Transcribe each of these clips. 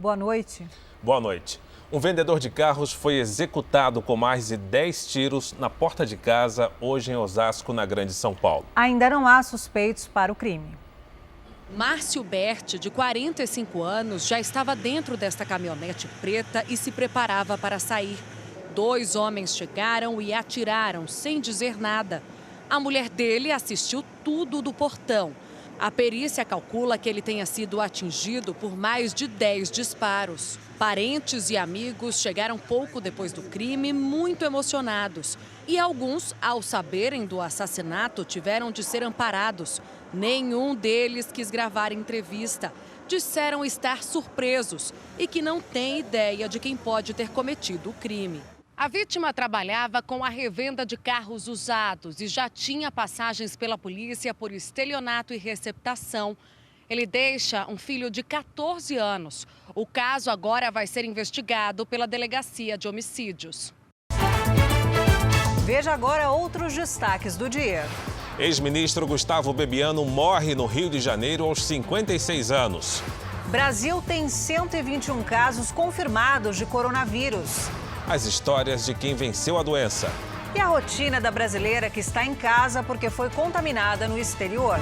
Boa noite. Boa noite. Um vendedor de carros foi executado com mais de 10 tiros na porta de casa hoje em Osasco, na Grande São Paulo. Ainda não há suspeitos para o crime. Márcio Berti, de 45 anos, já estava dentro desta caminhonete preta e se preparava para sair. 2 homens chegaram e atiraram sem dizer nada. A mulher dele assistiu tudo do portão. A perícia calcula que ele tenha sido atingido por mais de 10 disparos. Parentes e amigos chegaram pouco depois do crime, muito emocionados. E alguns, ao saberem do assassinato, tiveram de ser amparados. Nenhum deles quis gravar entrevista. Disseram estar surpresos e que não têm ideia de quem pode ter cometido o crime. A vítima trabalhava com a revenda de carros usados e já tinha passagens pela polícia por estelionato e receptação. Ele deixa um filho de 14 anos. O caso agora vai ser investigado pela Delegacia de Homicídios. Veja agora outros destaques do dia. Ex-ministro Gustavo Bebiano morre no Rio de Janeiro aos 56 anos. Brasil tem 121 casos confirmados de coronavírus. As histórias de quem venceu a doença. E a rotina da brasileira que está em casa porque foi contaminada no exterior.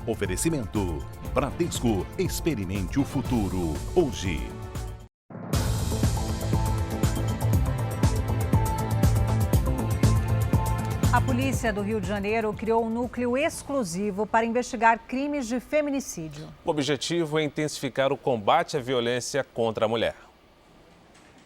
Oferecimento: Bradesco, experimente o futuro hoje. A polícia do Rio de Janeiro criou um núcleo exclusivo para investigar crimes de feminicídio. O objetivo é intensificar o combate à violência contra a mulher.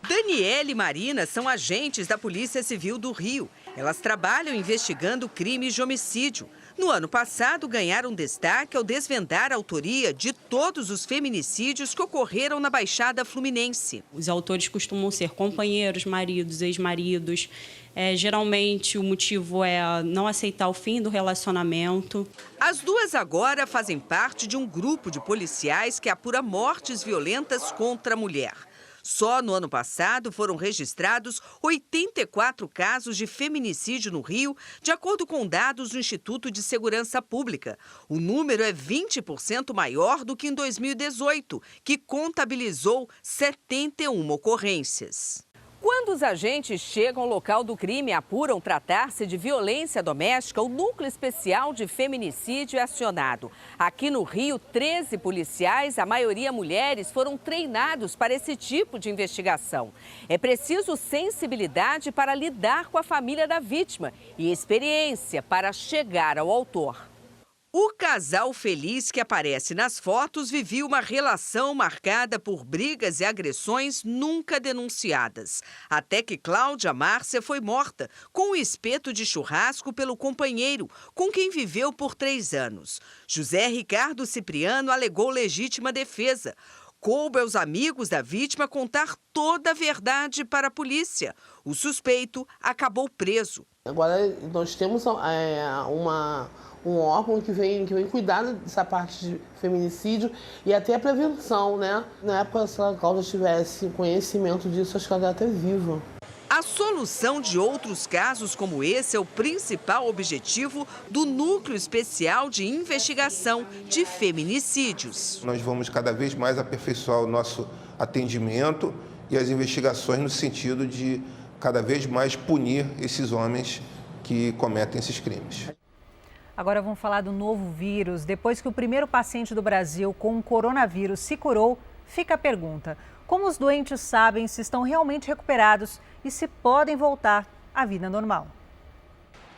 Daniela e Marina são agentes da Polícia Civil do Rio. Elas trabalham investigando crimes de homicídio. No ano passado, ganharam destaque ao desvendar a autoria de todos os feminicídios que ocorreram na Baixada Fluminense. Os autores costumam ser companheiros, maridos, ex-maridos. Geralmente, o motivo é não aceitar o fim do relacionamento. As duas agora fazem parte de um grupo de policiais que apura mortes violentas contra a mulher. Só no ano passado foram registrados 84 casos de feminicídio no Rio, de acordo com dados do Instituto de Segurança Pública. O número é 20% maior do que em 2018, que contabilizou 71 ocorrências. Quando os agentes chegam ao local do crime e apuram tratar-se de violência doméstica, o Núcleo Especial de Feminicídio é acionado. Aqui no Rio, 13 policiais, a maioria mulheres, foram treinados para esse tipo de investigação. É preciso sensibilidade para lidar com a família da vítima e experiência para chegar ao autor. O casal feliz que aparece nas fotos vivia uma relação marcada por brigas e agressões nunca denunciadas. Até que Cláudia Márcia foi morta com um espeto de churrasco pelo companheiro, com quem viveu por 3 anos. José Ricardo Cipriano alegou legítima defesa. Coube aos amigos da vítima contar toda a verdade para a polícia. O suspeito acabou preso. Agora nós temos um órgão que vem cuidar dessa parte de feminicídio e até a prevenção, né? Na época, se a Cláudia tivesse conhecimento disso, acho que ela até viva. A solução de outros casos como esse é o principal objetivo do Núcleo Especial de Investigação de Feminicídios. Nós vamos cada vez mais aperfeiçoar o nosso atendimento e as investigações no sentido de cada vez mais punir esses homens que cometem esses crimes. Agora vamos falar do novo vírus. Depois que o primeiro paciente do Brasil com o coronavírus se curou, fica a pergunta: como os doentes sabem se estão realmente recuperados e se podem voltar à vida normal?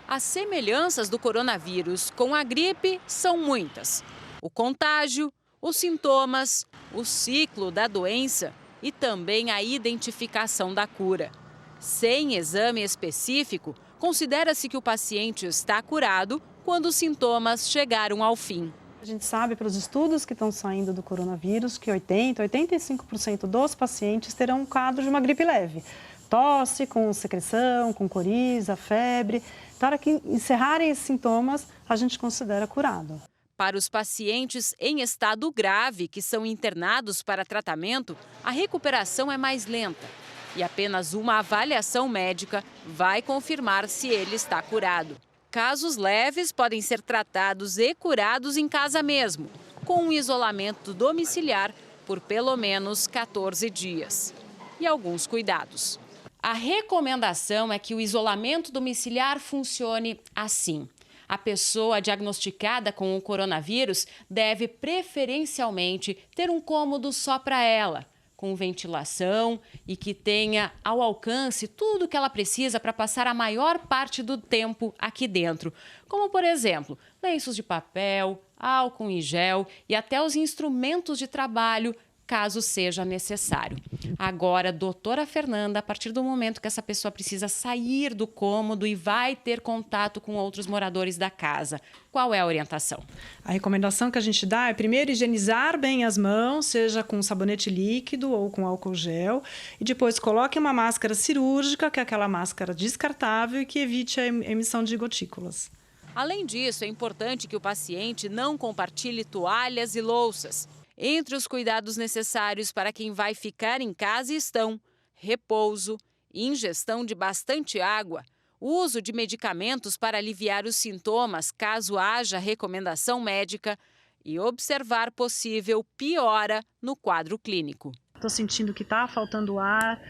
As semelhanças do coronavírus com a gripe são muitas. O contágio, os sintomas, o ciclo da doença e também a identificação da cura. Sem exame específico, considera-se que o paciente está curado quando os sintomas chegaram ao fim. A gente sabe pelos estudos que estão saindo do coronavírus que 85% dos pacientes terão um quadro de uma gripe leve. Tosse, com secreção, com coriza, febre. Na hora que encerrarem esses sintomas, a gente considera curado. Para os pacientes em estado grave que são internados para tratamento, a recuperação é mais lenta. E apenas uma avaliação médica vai confirmar se ele está curado. Casos leves podem ser tratados e curados em casa mesmo, com um isolamento domiciliar por pelo menos 14 dias. E alguns cuidados. A recomendação é que o isolamento domiciliar funcione assim. A pessoa diagnosticada com o coronavírus deve preferencialmente ter um cômodo só para ela, com ventilação e que tenha ao alcance tudo o que ela precisa para passar a maior parte do tempo aqui dentro, como, por exemplo, lenços de papel, álcool em gel e até os instrumentos de trabalho, caso seja necessário. Agora, doutora Fernanda, a partir do momento que essa pessoa precisa sair do cômodo e vai ter contato com outros moradores da casa, qual é a orientação? A recomendação que a gente dá é primeiro higienizar bem as mãos, seja com sabonete líquido ou com álcool gel, e depois coloque uma máscara cirúrgica, que é aquela máscara descartável e que evite a emissão de gotículas. Além disso, é importante que o paciente não compartilhe toalhas e louças. Entre os cuidados necessários para quem vai ficar em casa estão repouso, ingestão de bastante água, uso de medicamentos para aliviar os sintomas caso haja recomendação médica e observar possível piora no quadro clínico. Estou sentindo que está faltando ar,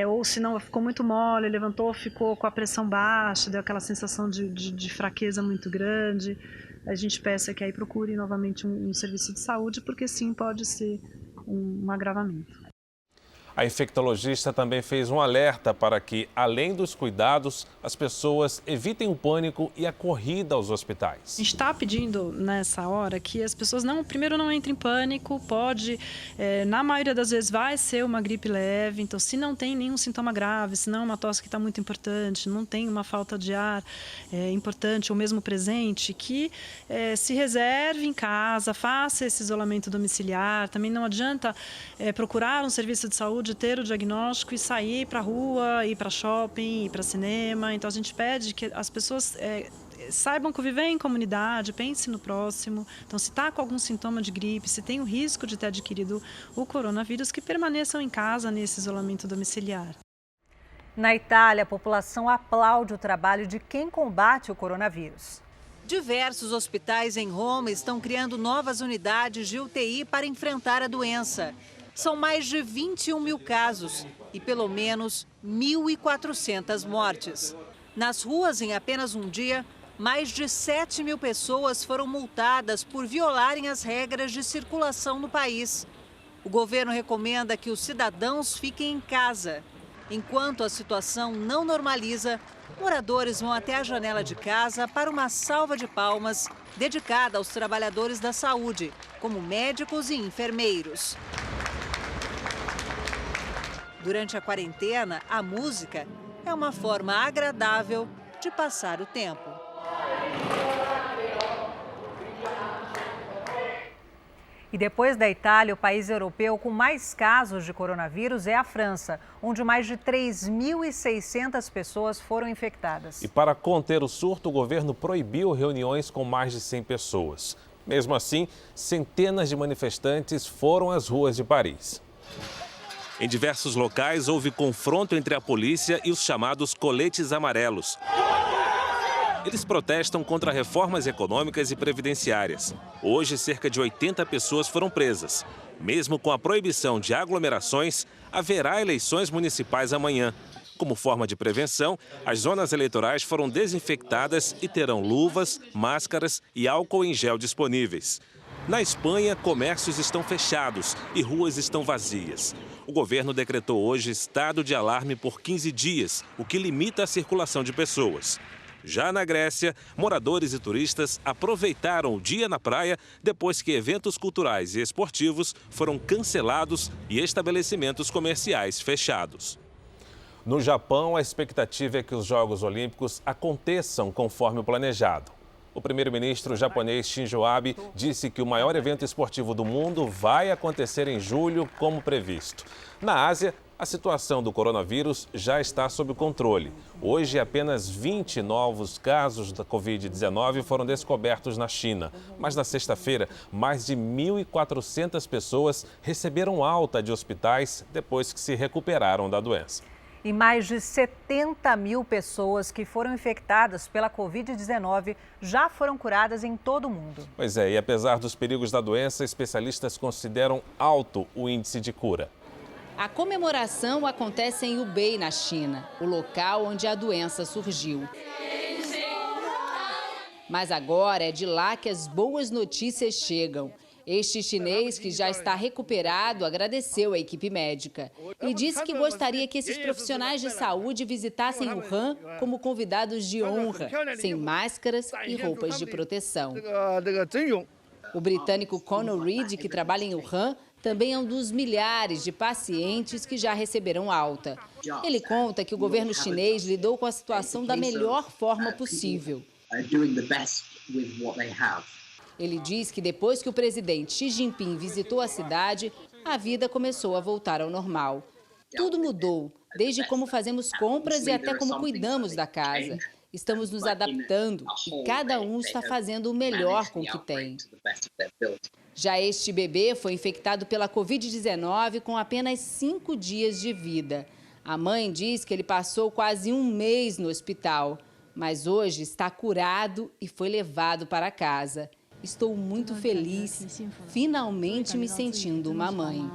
ou se não, ficou muito mole, levantou, ficou com a pressão baixa, deu aquela sensação de fraqueza muito grande. A gente peça que aí procure novamente um serviço de saúde, porque sim, pode ser um agravamento. A infectologista também fez um alerta para que, além dos cuidados, as pessoas evitem o pânico e a corrida aos hospitais. A gente está pedindo nessa hora que as pessoas primeiro não entrem em pânico, na maioria das vezes vai ser uma gripe leve, então se não tem nenhum sintoma grave, se não é uma tosse que está muito importante, não tem uma falta de ar importante ou mesmo presente, que se reserve em casa, faça esse isolamento domiciliar. Também não adianta procurar um serviço de saúde, ter o diagnóstico e sair para a rua, ir para shopping, ir para cinema. Então a gente pede que as pessoas saibam conviver em comunidade, pense no próximo. Então se está com algum sintoma de gripe, se tem o risco de ter adquirido o coronavírus, que permaneçam em casa nesse isolamento domiciliar. Na Itália, a população aplaude o trabalho de quem combate o coronavírus. Diversos hospitais em Roma estão criando novas unidades de UTI para enfrentar a doença. São mais de 21 mil casos e pelo menos 1.400 mortes. Nas ruas, em apenas um dia, mais de 7 mil pessoas foram multadas por violarem as regras de circulação no país. O governo recomenda que os cidadãos fiquem em casa. Enquanto a situação não normaliza, moradores vão até a janela de casa para uma salva de palmas dedicada aos trabalhadores da saúde, como médicos e enfermeiros. Durante a quarentena, a música é uma forma agradável de passar o tempo. E depois da Itália, o país europeu com mais casos de coronavírus é a França, onde mais de 3.600 pessoas foram infectadas. E para conter o surto, o governo proibiu reuniões com mais de 100 pessoas. Mesmo assim, centenas de manifestantes foram às ruas de Paris. Em diversos locais, houve confronto entre a polícia e os chamados coletes amarelos. Eles protestam contra reformas econômicas e previdenciárias. Hoje, cerca de 80 pessoas foram presas. Mesmo com a proibição de aglomerações, haverá eleições municipais amanhã. Como forma de prevenção, as zonas eleitorais foram desinfectadas e terão luvas, máscaras e álcool em gel disponíveis. Na Espanha, comércios estão fechados e ruas estão vazias. O governo decretou hoje estado de alarme por 15 dias, o que limita a circulação de pessoas. Já na Grécia, moradores e turistas aproveitaram o dia na praia depois que eventos culturais e esportivos foram cancelados e estabelecimentos comerciais fechados. No Japão, a expectativa é que os Jogos Olímpicos aconteçam conforme o planejado. O primeiro-ministro japonês Shinzo Abe disse que o maior evento esportivo do mundo vai acontecer em julho, como previsto. Na Ásia, a situação do coronavírus já está sob controle. Hoje, apenas 20 novos casos da Covid-19 foram descobertos na China. Mas na sexta-feira, mais de 1.400 pessoas receberam alta de hospitais depois que se recuperaram da doença. E mais de 70 mil pessoas que foram infectadas pela Covid-19 já foram curadas em todo o mundo. Pois é, e apesar dos perigos da doença, especialistas consideram alto o índice de cura. A comemoração acontece em Hubei, na China, o local onde a doença surgiu. Mas agora é de lá que as boas notícias chegam. Este chinês, que já está recuperado, agradeceu a equipe médica e disse que gostaria que esses profissionais de saúde visitassem Wuhan como convidados de honra, sem máscaras e roupas de proteção. O britânico Conor Reid, que trabalha em Wuhan, também é um dos milhares de pacientes que já receberam alta. Ele conta que o governo chinês lidou com a situação da melhor forma possível. Ele diz que depois que o presidente Xi Jinping visitou a cidade, a vida começou a voltar ao normal. Tudo mudou, desde como fazemos compras e até como cuidamos da casa. Estamos nos adaptando e cada um está fazendo o melhor com o que tem. Já este bebê foi infectado pela Covid-19 com apenas 5 dias de vida. A mãe diz que ele passou quase um mês no hospital, mas hoje está curado e foi levado para casa. Estou muito feliz, finalmente me sentindo uma mãe.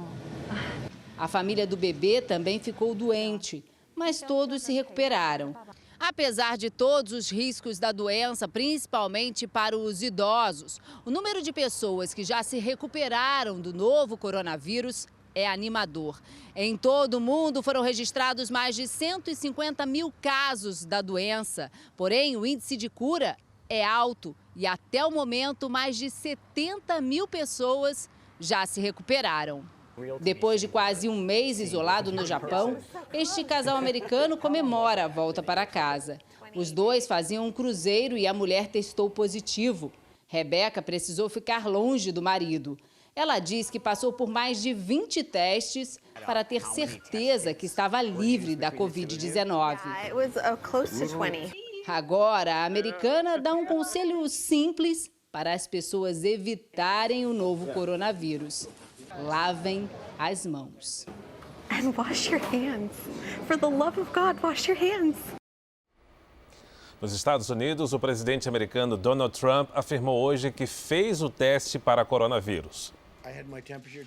A família do bebê também ficou doente, mas todos se recuperaram. Apesar de todos os riscos da doença, principalmente para os idosos, o número de pessoas que já se recuperaram do novo coronavírus é animador. Em todo o mundo foram registrados mais de 150 mil casos da doença. Porém, o índice de cura é alto e até o momento mais de 70 mil pessoas já se recuperaram. Depois de quase um mês isolado no Japão, este casal americano comemora a volta para casa. Os dois faziam um cruzeiro e a mulher testou positivo. Rebeca precisou ficar longe do marido. Ela diz que passou por mais de 20 testes para ter certeza que estava livre da Covid-19. Agora, a americana dá um conselho simples para as pessoas evitarem o novo coronavírus. Lavem as mãos. And wash your hands. For the love of God, wash your hands. Nos Estados Unidos, o presidente americano Donald Trump afirmou hoje que fez o teste para coronavírus.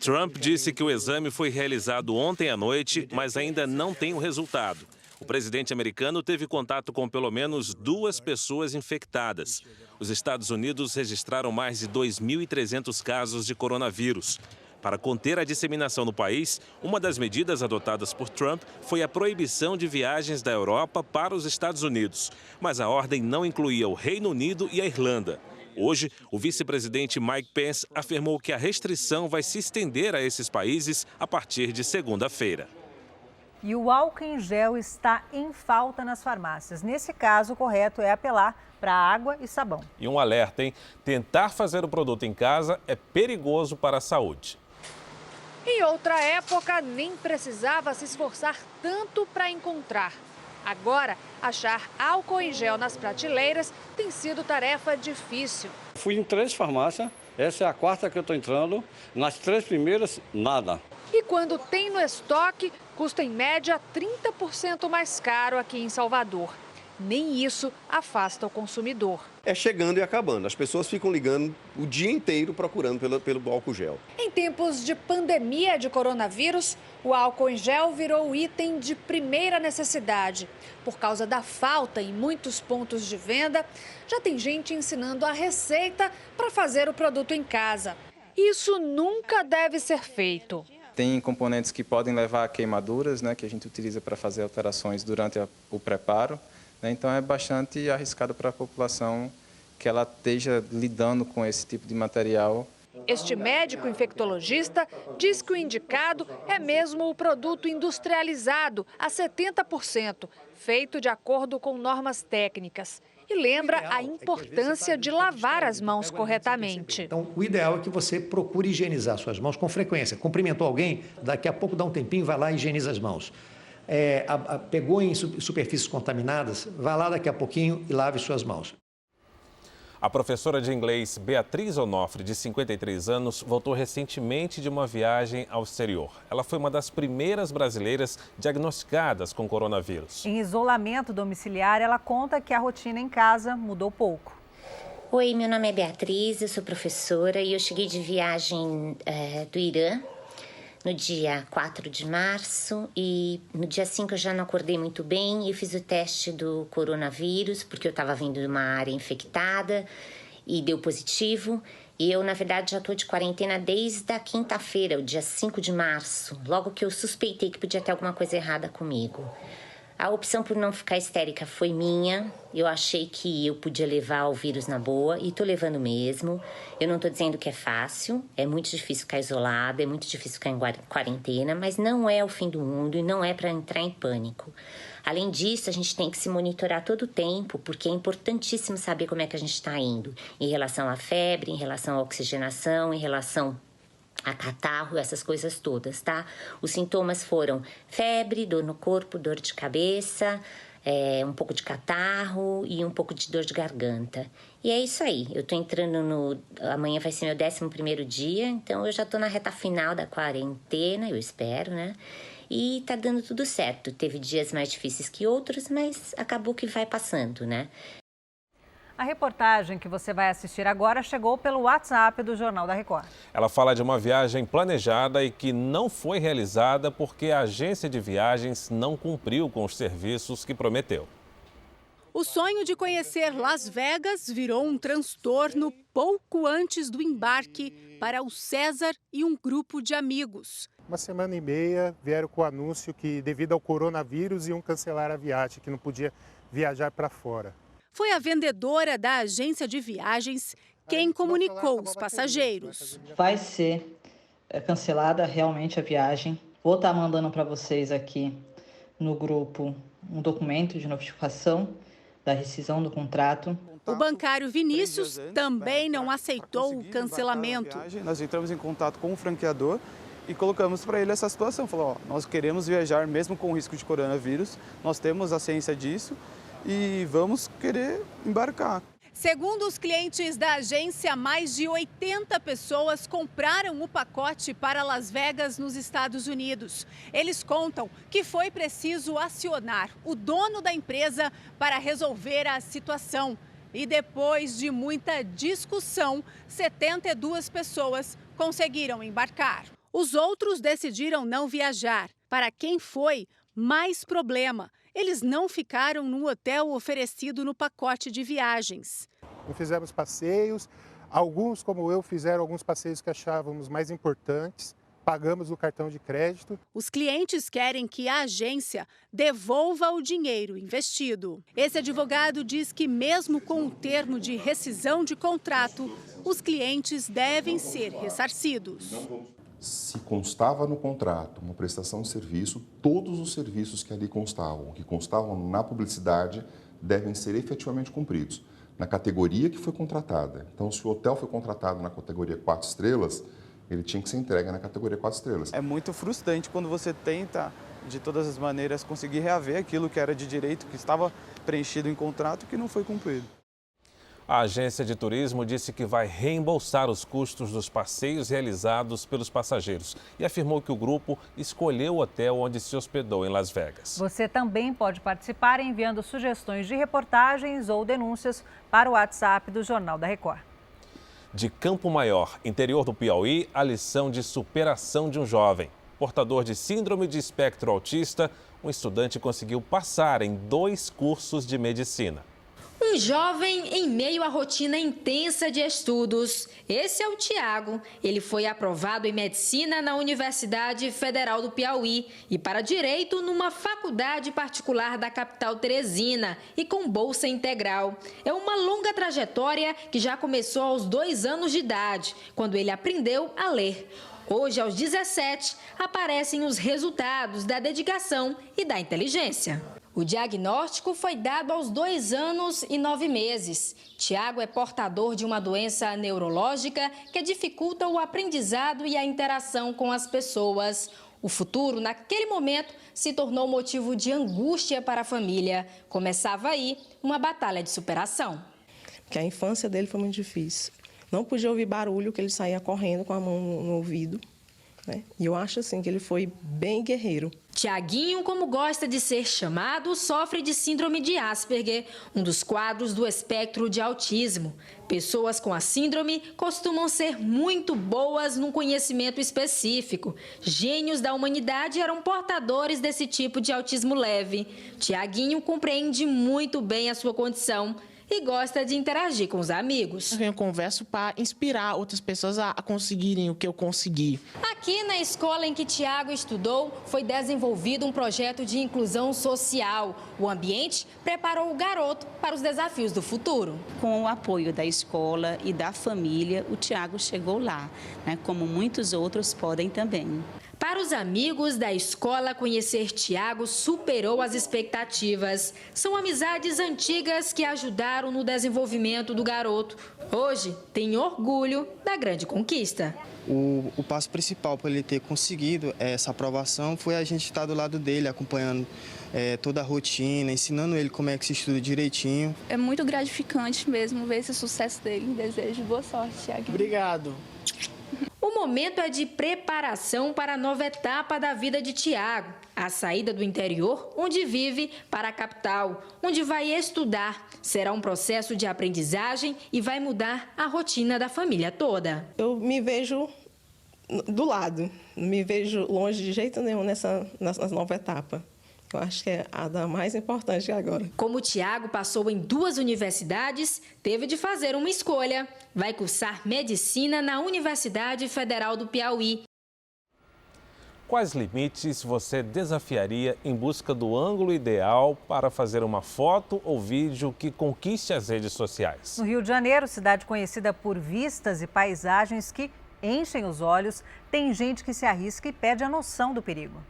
Trump disse que o exame foi realizado ontem à noite, mas ainda não tem o resultado. O presidente americano teve contato com pelo menos 2 pessoas infectadas. Os Estados Unidos registraram mais de 2.300 casos de coronavírus. Para conter a disseminação no país, uma das medidas adotadas por Trump foi a proibição de viagens da Europa para os Estados Unidos. Mas a ordem não incluía o Reino Unido e a Irlanda. Hoje, o vice-presidente Mike Pence afirmou que a restrição vai se estender a esses países a partir de segunda-feira. E o álcool em gel está em falta nas farmácias. Nesse caso, o correto é apelar para água e sabão. E um alerta, hein? Tentar fazer o produto em casa é perigoso para a saúde. Em outra época, nem precisava se esforçar tanto para encontrar. Agora, achar álcool em gel nas prateleiras tem sido tarefa difícil. Fui em 3 farmácias, essa é a 4ª que eu estou entrando. Nas 3 primeiras, nada. E quando tem no estoque, custa em média 30% mais caro aqui em Salvador. Nem isso afasta o consumidor. É chegando e acabando. As pessoas ficam ligando o dia inteiro procurando pelo álcool gel. Em tempos de pandemia de coronavírus, o álcool em gel virou item de primeira necessidade. Por causa da falta em muitos pontos de venda, já tem gente ensinando a receita para fazer o produto em casa. Isso nunca deve ser feito. Tem componentes que podem levar a queimaduras, né, que a gente utiliza para fazer alterações durante o preparo. Então é bastante arriscado para a população que ela esteja lidando com esse tipo de material. Este médico infectologista diz que o indicado é mesmo o produto industrializado a 70%, feito de acordo com normas técnicas. E lembra a importância de lavar as mãos corretamente. Então, o ideal é que você procure higienizar suas mãos com frequência. Cumprimentou alguém, daqui a pouco dá um tempinho, vai lá e higieniza as mãos. Pegou em superfícies contaminadas, vá lá daqui a pouquinho e lave suas mãos. A professora de inglês Beatriz Onofre, de 53 anos, voltou recentemente de uma viagem ao exterior. Ela foi uma das primeiras brasileiras diagnosticadas com coronavírus. Em isolamento domiciliar, ela conta que a rotina em casa mudou pouco. Oi, meu nome é Beatriz, eu sou professora e eu cheguei de viagem do Irã no dia 4 de março e no dia 5 eu já não acordei muito bem e eu fiz o teste do coronavírus porque eu estava vindo de uma área infectada e deu positivo. E eu, na verdade, já estou de quarentena desde a quinta-feira, o dia 5 de março, logo que eu suspeitei que podia ter alguma coisa errada comigo. A opção por não ficar histérica foi minha. Eu achei que eu podia levar o vírus na boa e tô levando mesmo. Eu não tô dizendo que é fácil, é muito difícil ficar isolada, é muito difícil ficar em quarentena, mas não é o fim do mundo e não é para entrar em pânico. Além disso, a gente tem que se monitorar todo o tempo, porque é importantíssimo saber como é que a gente está indo, em relação à febre, em relação à oxigenação, em relação a catarro, essas coisas todas, tá? Os sintomas foram febre, dor no corpo, dor de cabeça, um pouco de catarro e um pouco de dor de garganta. E é isso aí, eu tô entrando amanhã vai ser meu 11º dia, então eu já tô na reta final da quarentena, eu espero, né? E tá dando tudo certo. Teve dias mais difíceis que outros, mas acabou que vai passando, né? A reportagem que você vai assistir agora chegou pelo WhatsApp do Jornal da Record. Ela fala de uma viagem planejada e que não foi realizada porque a agência de viagens não cumpriu com os serviços que prometeu. O sonho de conhecer Las Vegas virou um transtorno pouco antes do embarque para o César e um grupo de amigos. Uma semana e meia vieram com o anúncio que, devido ao coronavírus, iam cancelar a viagem, que não podia viajar para fora. Foi a vendedora da agência de viagens quem comunicou os passageiros. Vai ser cancelada realmente a viagem. Vou estar mandando para vocês aqui no grupo um documento de notificação da rescisão do contrato. O bancário Vinícius também não aceitou o cancelamento. Nós entramos em contato com o franqueador e colocamos para ele essa situação. Falou, nós queremos viajar mesmo com o risco de coronavírus, nós temos a ciência disso e vamos querer embarcar. Segundo os clientes da agência, mais de 80 pessoas compraram o pacote para Las Vegas, nos Estados Unidos. Eles contam que foi preciso acionar o dono da empresa para resolver a situação. E depois de muita discussão, 72 pessoas conseguiram embarcar. Os outros decidiram não viajar. Para quem foi, mais problema. Eles não ficaram no hotel oferecido no pacote de viagens. Fizemos passeios, alguns, como eu, fizeram alguns passeios que achávamos mais importantes, pagamos o cartão de crédito. Os clientes querem que a agência devolva o dinheiro investido. Esse advogado diz que mesmo com o termo de rescisão de contrato, os clientes devem ser ressarcidos. Se constava no contrato uma prestação de serviço, todos os serviços que ali constavam, na publicidade, devem ser efetivamente cumpridos, na categoria que foi contratada. Então, se o hotel foi contratado na categoria 4 estrelas, ele tinha que ser entregue na categoria 4 estrelas. É muito frustrante quando você tenta, de todas as maneiras, conseguir reaver aquilo que era de direito, que estava preenchido em contrato e que não foi cumprido. A agência de turismo disse que vai reembolsar os custos dos passeios realizados pelos passageiros e afirmou que o grupo escolheu o hotel onde se hospedou em Las Vegas. Você também pode participar enviando sugestões de reportagens ou denúncias para o WhatsApp do Jornal da Record. De Campo Maior, interior do Piauí, a lição de superação de um jovem. Portador de síndrome de espectro autista, um estudante conseguiu passar em 2 cursos de medicina. Um jovem em meio à rotina intensa de estudos. Esse é o Tiago. Ele foi aprovado em medicina na Universidade Federal do Piauí e para direito numa faculdade particular da capital Teresina e com bolsa integral. É uma longa trajetória que já começou aos 2 anos de idade, quando ele aprendeu a ler. Hoje, aos 17, aparecem os resultados da dedicação e da inteligência. O diagnóstico foi dado aos 2 anos e 9 meses. Tiago é portador de uma doença neurológica que dificulta o aprendizado e a interação com as pessoas. O futuro, naquele momento, se tornou motivo de angústia para a família. Começava aí uma batalha de superação. que a infância dele foi muito difícil. Não podia ouvir barulho, que ele saía correndo com a mão no ouvido, né? E eu acho assim que ele foi bem guerreiro. Tiaguinho, como gosta de ser chamado, sofre de síndrome de Asperger, um dos quadros do espectro de autismo. Pessoas com a síndrome costumam ser muito boas num conhecimento específico. Gênios da humanidade eram portadores desse tipo de autismo leve. Tiaguinho compreende muito bem a sua condição e gosta de interagir com os amigos. Eu converso para inspirar outras pessoas a conseguirem o que eu consegui. Aqui na escola em que Tiago estudou, foi desenvolvido um projeto de inclusão social. O ambiente preparou o garoto para os desafios do futuro. Com o apoio da escola e da família, o Tiago chegou lá, né, como muitos outros podem também. Para os amigos da escola, conhecer Tiago superou as expectativas. São amizades antigas que ajudaram no desenvolvimento do garoto. Hoje, tem orgulho da grande conquista. O passo principal para ele ter conseguido essa aprovação foi a gente estar do lado dele, acompanhando toda a rotina, ensinando ele como é que se estuda direitinho. É muito gratificante mesmo ver esse sucesso dele. Desejo boa sorte, Tiago. Obrigado. O momento é de preparação para a nova etapa da vida de Tiago, a saída do interior, onde vive, para a capital, onde vai estudar. Será um processo de aprendizagem e vai mudar a rotina da família toda. Eu me vejo do lado, não me vejo longe de jeito nenhum nessa nova etapa. Eu acho que é a da mais importante agora. Como o Tiago passou em 2 universidades, teve de fazer uma escolha. Vai cursar medicina na Universidade Federal do Piauí. Quais limites você desafiaria em busca do ângulo ideal para fazer uma foto ou vídeo que conquiste as redes sociais? No Rio de Janeiro, cidade conhecida por vistas e paisagens que enchem os olhos, tem gente que se arrisca e perde a noção do perigo.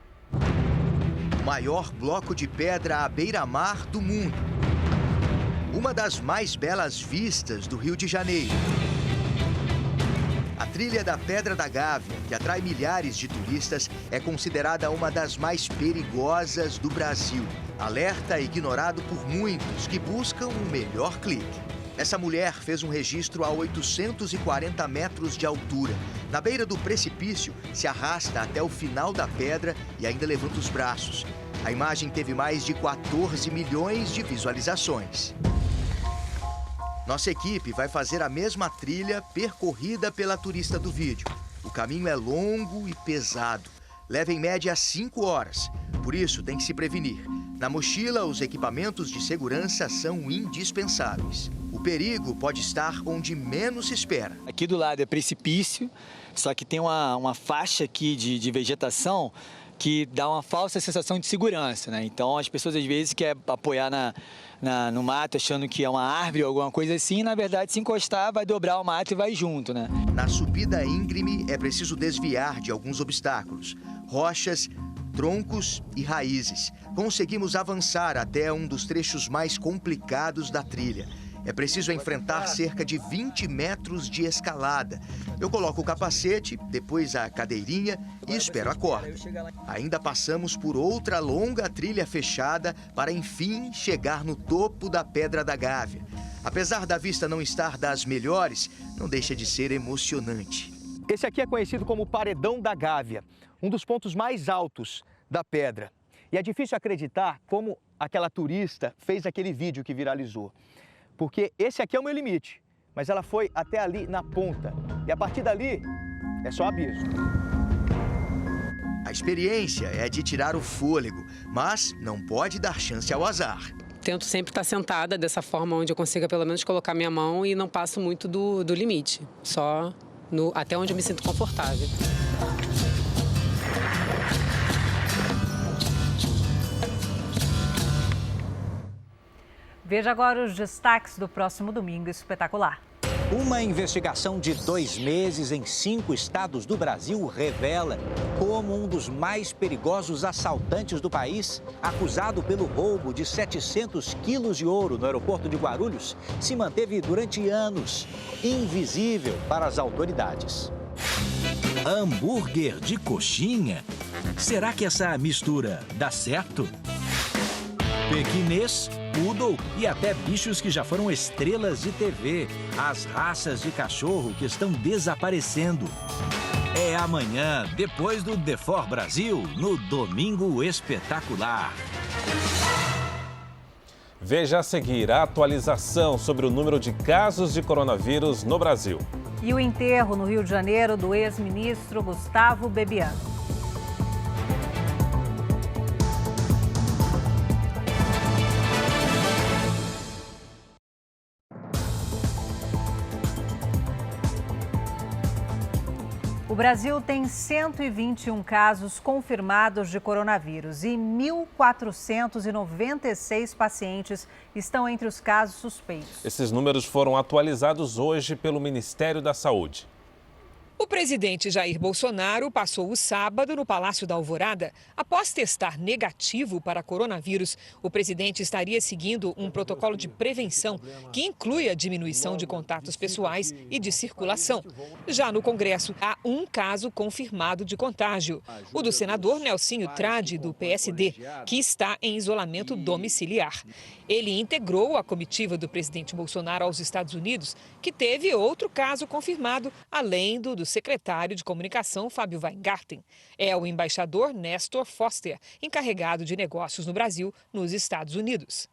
Maior bloco de pedra à beira-mar do mundo. Uma das mais belas vistas do Rio de Janeiro. A trilha da Pedra da Gávea, que atrai milhares de turistas, é considerada uma das mais perigosas do Brasil. Alerta ignorado por muitos que buscam um melhor clique. Essa mulher fez um registro a 840 metros de altura. Na beira do precipício, se arrasta até o final da pedra e ainda levanta os braços. A imagem teve mais de 14 milhões de visualizações. Nossa equipe vai fazer a mesma trilha percorrida pela turista do vídeo. O caminho é longo e pesado. Leva em média 5 horas. Por isso, tem que se prevenir. Na mochila, os equipamentos de segurança são indispensáveis. O perigo pode estar onde menos se espera. Aqui do lado é precipício, só que tem uma faixa aqui de vegetação que dá uma falsa sensação de segurança, né? Então as pessoas às vezes querem apoiar no mato achando que é uma árvore ou alguma coisa assim, e, na verdade se encostar vai dobrar o mato e vai junto, né? Na subida íngreme é preciso desviar de alguns obstáculos, rochas, troncos e raízes. Conseguimos avançar até um dos trechos mais complicados da trilha. É preciso enfrentar cerca de 20 metros de escalada. Eu coloco o capacete, depois a cadeirinha e espero a corda. Ainda passamos por outra longa trilha fechada para, enfim, chegar no topo da Pedra da Gávea. Apesar da vista não estar das melhores, não deixa de ser emocionante. Esse aqui é conhecido como Paredão da Gávea, um dos pontos mais altos da pedra. E é difícil acreditar como aquela turista fez aquele vídeo que viralizou. Porque esse aqui é o meu limite, mas ela foi até ali na ponta. E a partir dali, é só abismo. A experiência é de tirar o fôlego, mas não pode dar chance ao azar. Tento sempre estar sentada dessa forma onde eu consiga pelo menos colocar minha mão e não passo muito do limite, só até onde eu me sinto confortável. Veja agora os destaques do próximo Domingo Espetacular. Uma investigação de 2 meses em 5 estados do Brasil revela como um dos mais perigosos assaltantes do país, acusado pelo roubo de 700 quilos de ouro no aeroporto de Guarulhos, se manteve durante anos invisível para as autoridades. Hambúrguer de coxinha? Será que essa mistura dá certo? Pequinês poodle e até bichos que já foram estrelas de TV. As raças de cachorro que estão desaparecendo. É amanhã, depois do The For Brasil, no Domingo Espetacular. Veja a seguir a atualização sobre o número de casos de coronavírus no Brasil. E o enterro no Rio de Janeiro do ex-ministro Gustavo Bebiano. O Brasil tem 121 casos confirmados de coronavírus e 1.496 pacientes estão entre os casos suspeitos. Esses números foram atualizados hoje pelo Ministério da Saúde. O presidente Jair Bolsonaro passou o sábado no Palácio da Alvorada. Após testar negativo para coronavírus, o presidente estaria seguindo um protocolo de prevenção que inclui a diminuição de contatos pessoais e de circulação. Já no Congresso, há um caso confirmado de contágio, o do senador Nelsinho Trade, do PSD, que está em isolamento domiciliar. Ele integrou a comitiva do presidente Bolsonaro aos Estados Unidos, que teve outro caso confirmado, além do secretário de Comunicação, Fábio Weingarten. É o embaixador Nestor Foster, encarregado de negócios no Brasil, nos Estados Unidos.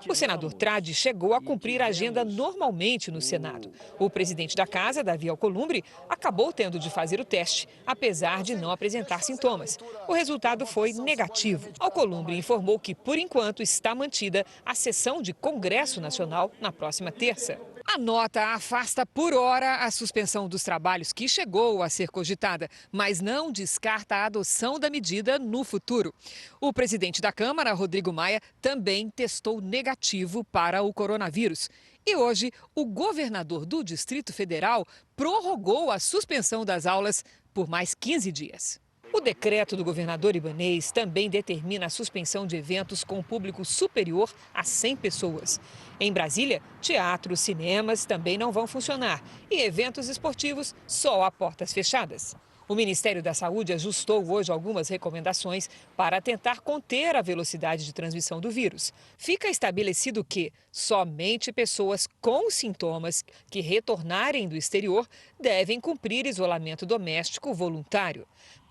O senador Trade chegou a cumprir a agenda normalmente no Senado. O presidente da casa, Davi Alcolumbre, acabou tendo de fazer o teste, apesar de não apresentar sintomas. O resultado foi negativo. Alcolumbre informou que, por enquanto, está mantida a sessão de Congresso Nacional na próxima terça. A nota afasta por hora a suspensão dos trabalhos que chegou a ser cogitada, mas não descarta a adoção da medida no futuro. O presidente da Câmara, Rodrigo Maia, também testou negativo para o coronavírus. E hoje, o governador do Distrito Federal prorrogou a suspensão das aulas por mais 15 dias. O decreto do governador Ibanez também determina a suspensão de eventos com público superior a 100 pessoas. Em Brasília, teatros, cinemas também não vão funcionar e eventos esportivos só a portas fechadas. O Ministério da Saúde ajustou hoje algumas recomendações para tentar conter a velocidade de transmissão do vírus. Fica estabelecido que somente pessoas com sintomas que retornarem do exterior devem cumprir isolamento doméstico voluntário.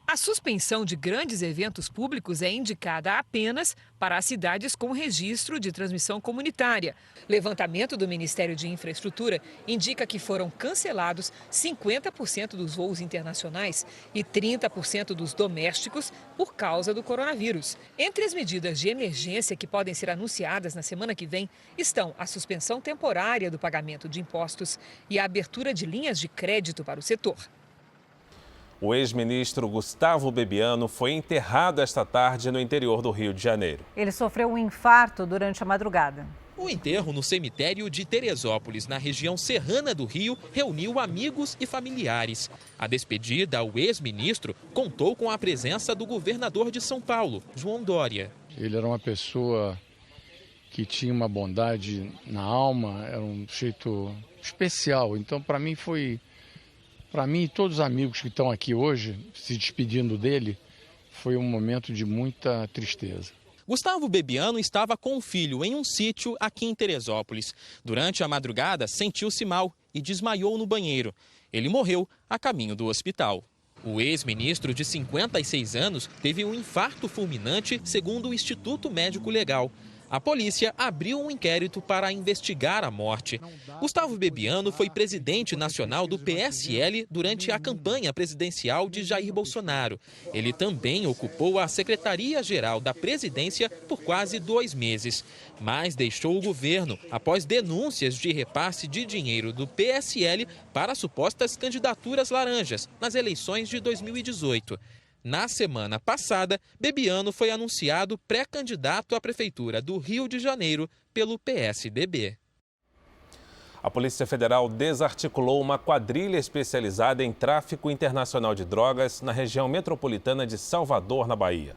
A suspensão de grandes eventos públicos é indicada apenas para as cidades com registro de transmissão comunitária. Levantamento do Ministério de Infraestrutura indica que foram cancelados 50% dos voos internacionais e 30% dos domésticos por causa do coronavírus. Entre as medidas de emergência que podem ser anunciadas na semana que vem estão a suspensão temporária do pagamento de impostos e a abertura de linhas de crédito para o setor. O ex-ministro Gustavo Bebiano foi enterrado esta tarde no interior do Rio de Janeiro. Ele sofreu um infarto durante a madrugada. O enterro no cemitério de Teresópolis, na região serrana do Rio, reuniu amigos e familiares. A despedida ao ex-ministro contou com a presença do governador de São Paulo, João Dória. Ele era uma pessoa que tinha uma bondade na alma, era um jeito especial. Então, para mim e todos os amigos que estão aqui hoje, se despedindo dele, foi um momento de muita tristeza. Gustavo Bebiano estava com o filho em um sítio aqui em Teresópolis. Durante a madrugada, sentiu-se mal e desmaiou no banheiro. Ele morreu a caminho do hospital. O ex-ministro de 56 anos teve um infarto fulminante, segundo o Instituto Médico Legal. A polícia abriu um inquérito para investigar a morte. Gustavo Bebiano foi presidente nacional do PSL durante a campanha presidencial de Jair Bolsonaro. Ele também ocupou a Secretaria-Geral da Presidência por quase 2 meses. Mas deixou o governo após denúncias de repasse de dinheiro do PSL para supostas candidaturas laranjas nas eleições de 2018. Na semana passada, Bebiano foi anunciado pré-candidato à Prefeitura do Rio de Janeiro pelo PSDB. A Polícia Federal desarticulou uma quadrilha especializada em tráfico internacional de drogas na região metropolitana de Salvador, na Bahia.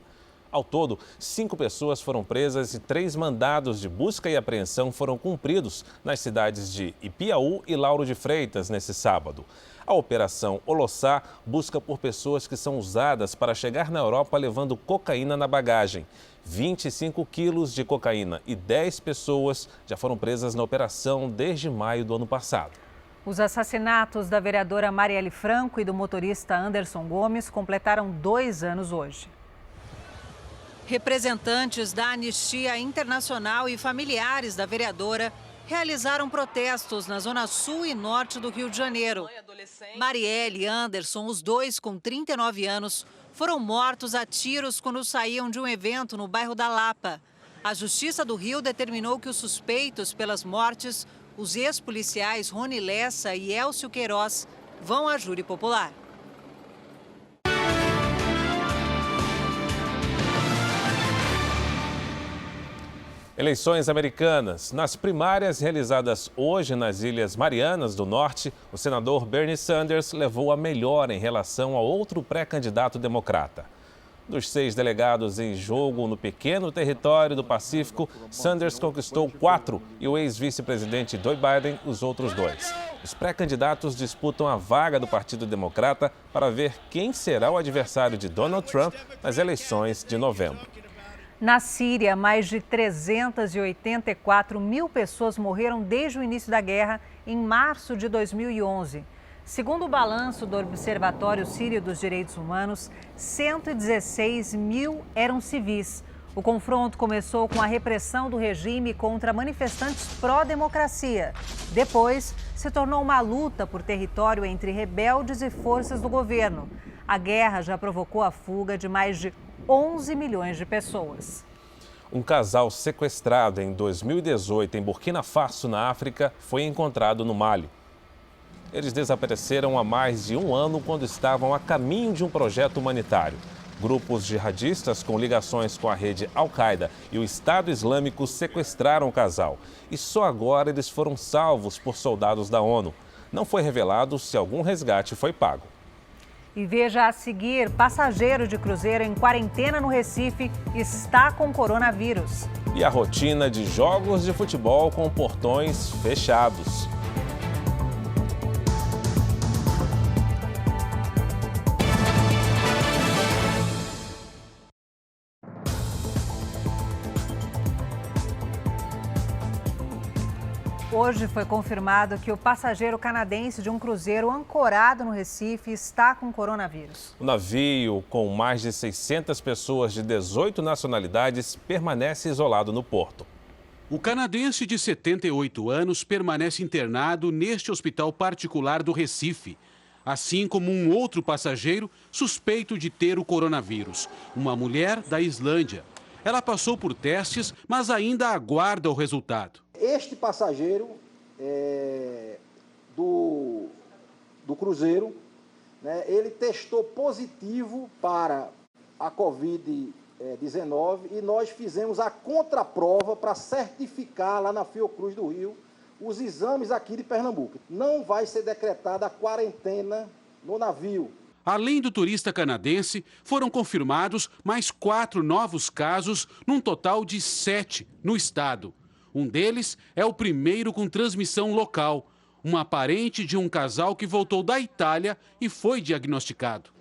Ao todo, 5 pessoas foram presas e 3 mandados de busca e apreensão foram cumpridos nas cidades de Ipiaú e Lauro de Freitas nesse sábado. A Operação Olossá busca por pessoas que são usadas para chegar na Europa levando cocaína na bagagem. 25 quilos de cocaína e 10 pessoas já foram presas na operação desde maio do ano passado. Os assassinatos da vereadora Marielle Franco e do motorista Anderson Gomes completaram 2 anos hoje. Representantes da Anistia Internacional e familiares da vereadora realizaram protestos na zona sul e norte do Rio de Janeiro. Marielle e Anderson, os dois com 39 anos, foram mortos a tiros quando saíam de um evento no bairro da Lapa. A Justiça do Rio determinou que os suspeitos pelas mortes, os ex-policiais Rony Lessa e Elcio Queiroz, vão à júri popular. Eleições americanas. Nas primárias realizadas hoje nas Ilhas Marianas do Norte, o senador Bernie Sanders levou a melhor em relação a outro pré-candidato democrata. Dos 6 delegados em jogo no pequeno território do Pacífico, Sanders conquistou 4 e o ex-vice-presidente Joe Biden os outros 2. Os pré-candidatos disputam a vaga do Partido Democrata para ver quem será o adversário de Donald Trump nas eleições de novembro. Na Síria, mais de 384 mil pessoas morreram desde o início da guerra em março de 2011. Segundo o balanço do Observatório Sírio dos Direitos Humanos, 116 mil eram civis. O confronto começou com a repressão do regime contra manifestantes pró-democracia. Depois, se tornou uma luta por território entre rebeldes e forças do governo. A guerra já provocou a fuga de mais de 11 milhões de pessoas. Um casal sequestrado em 2018 em Burkina Faso, na África, foi encontrado no Mali. Eles desapareceram há mais de 1 ano quando estavam a caminho de um projeto humanitário. Grupos jihadistas com ligações com a rede Al-Qaeda e o Estado Islâmico sequestraram o casal. E só agora eles foram salvos por soldados da ONU. Não foi revelado se algum resgate foi pago. E veja a seguir, passageiro de cruzeiro em quarentena no Recife está com coronavírus. E a rotina de jogos de futebol com portões fechados. Hoje foi confirmado que o passageiro canadense de um cruzeiro ancorado no Recife está com coronavírus. O navio, com mais de 600 pessoas de 18 nacionalidades, permanece isolado no porto. O canadense de 78 anos permanece internado neste hospital particular do Recife, assim como um outro passageiro suspeito de ter o coronavírus, uma mulher da Islândia. Ela passou por testes, mas ainda aguarda o resultado. Este passageiro do cruzeiro, né, ele testou positivo para a Covid-19 e nós fizemos a contraprova para certificar lá na Fiocruz do Rio os exames aqui de Pernambuco. Não vai ser decretada a quarentena no navio. Além do turista canadense, foram confirmados mais 4 novos casos, num total de 7 no estado. Um deles é o primeiro com transmissão local, uma parente de um casal que voltou da Itália e foi diagnosticado.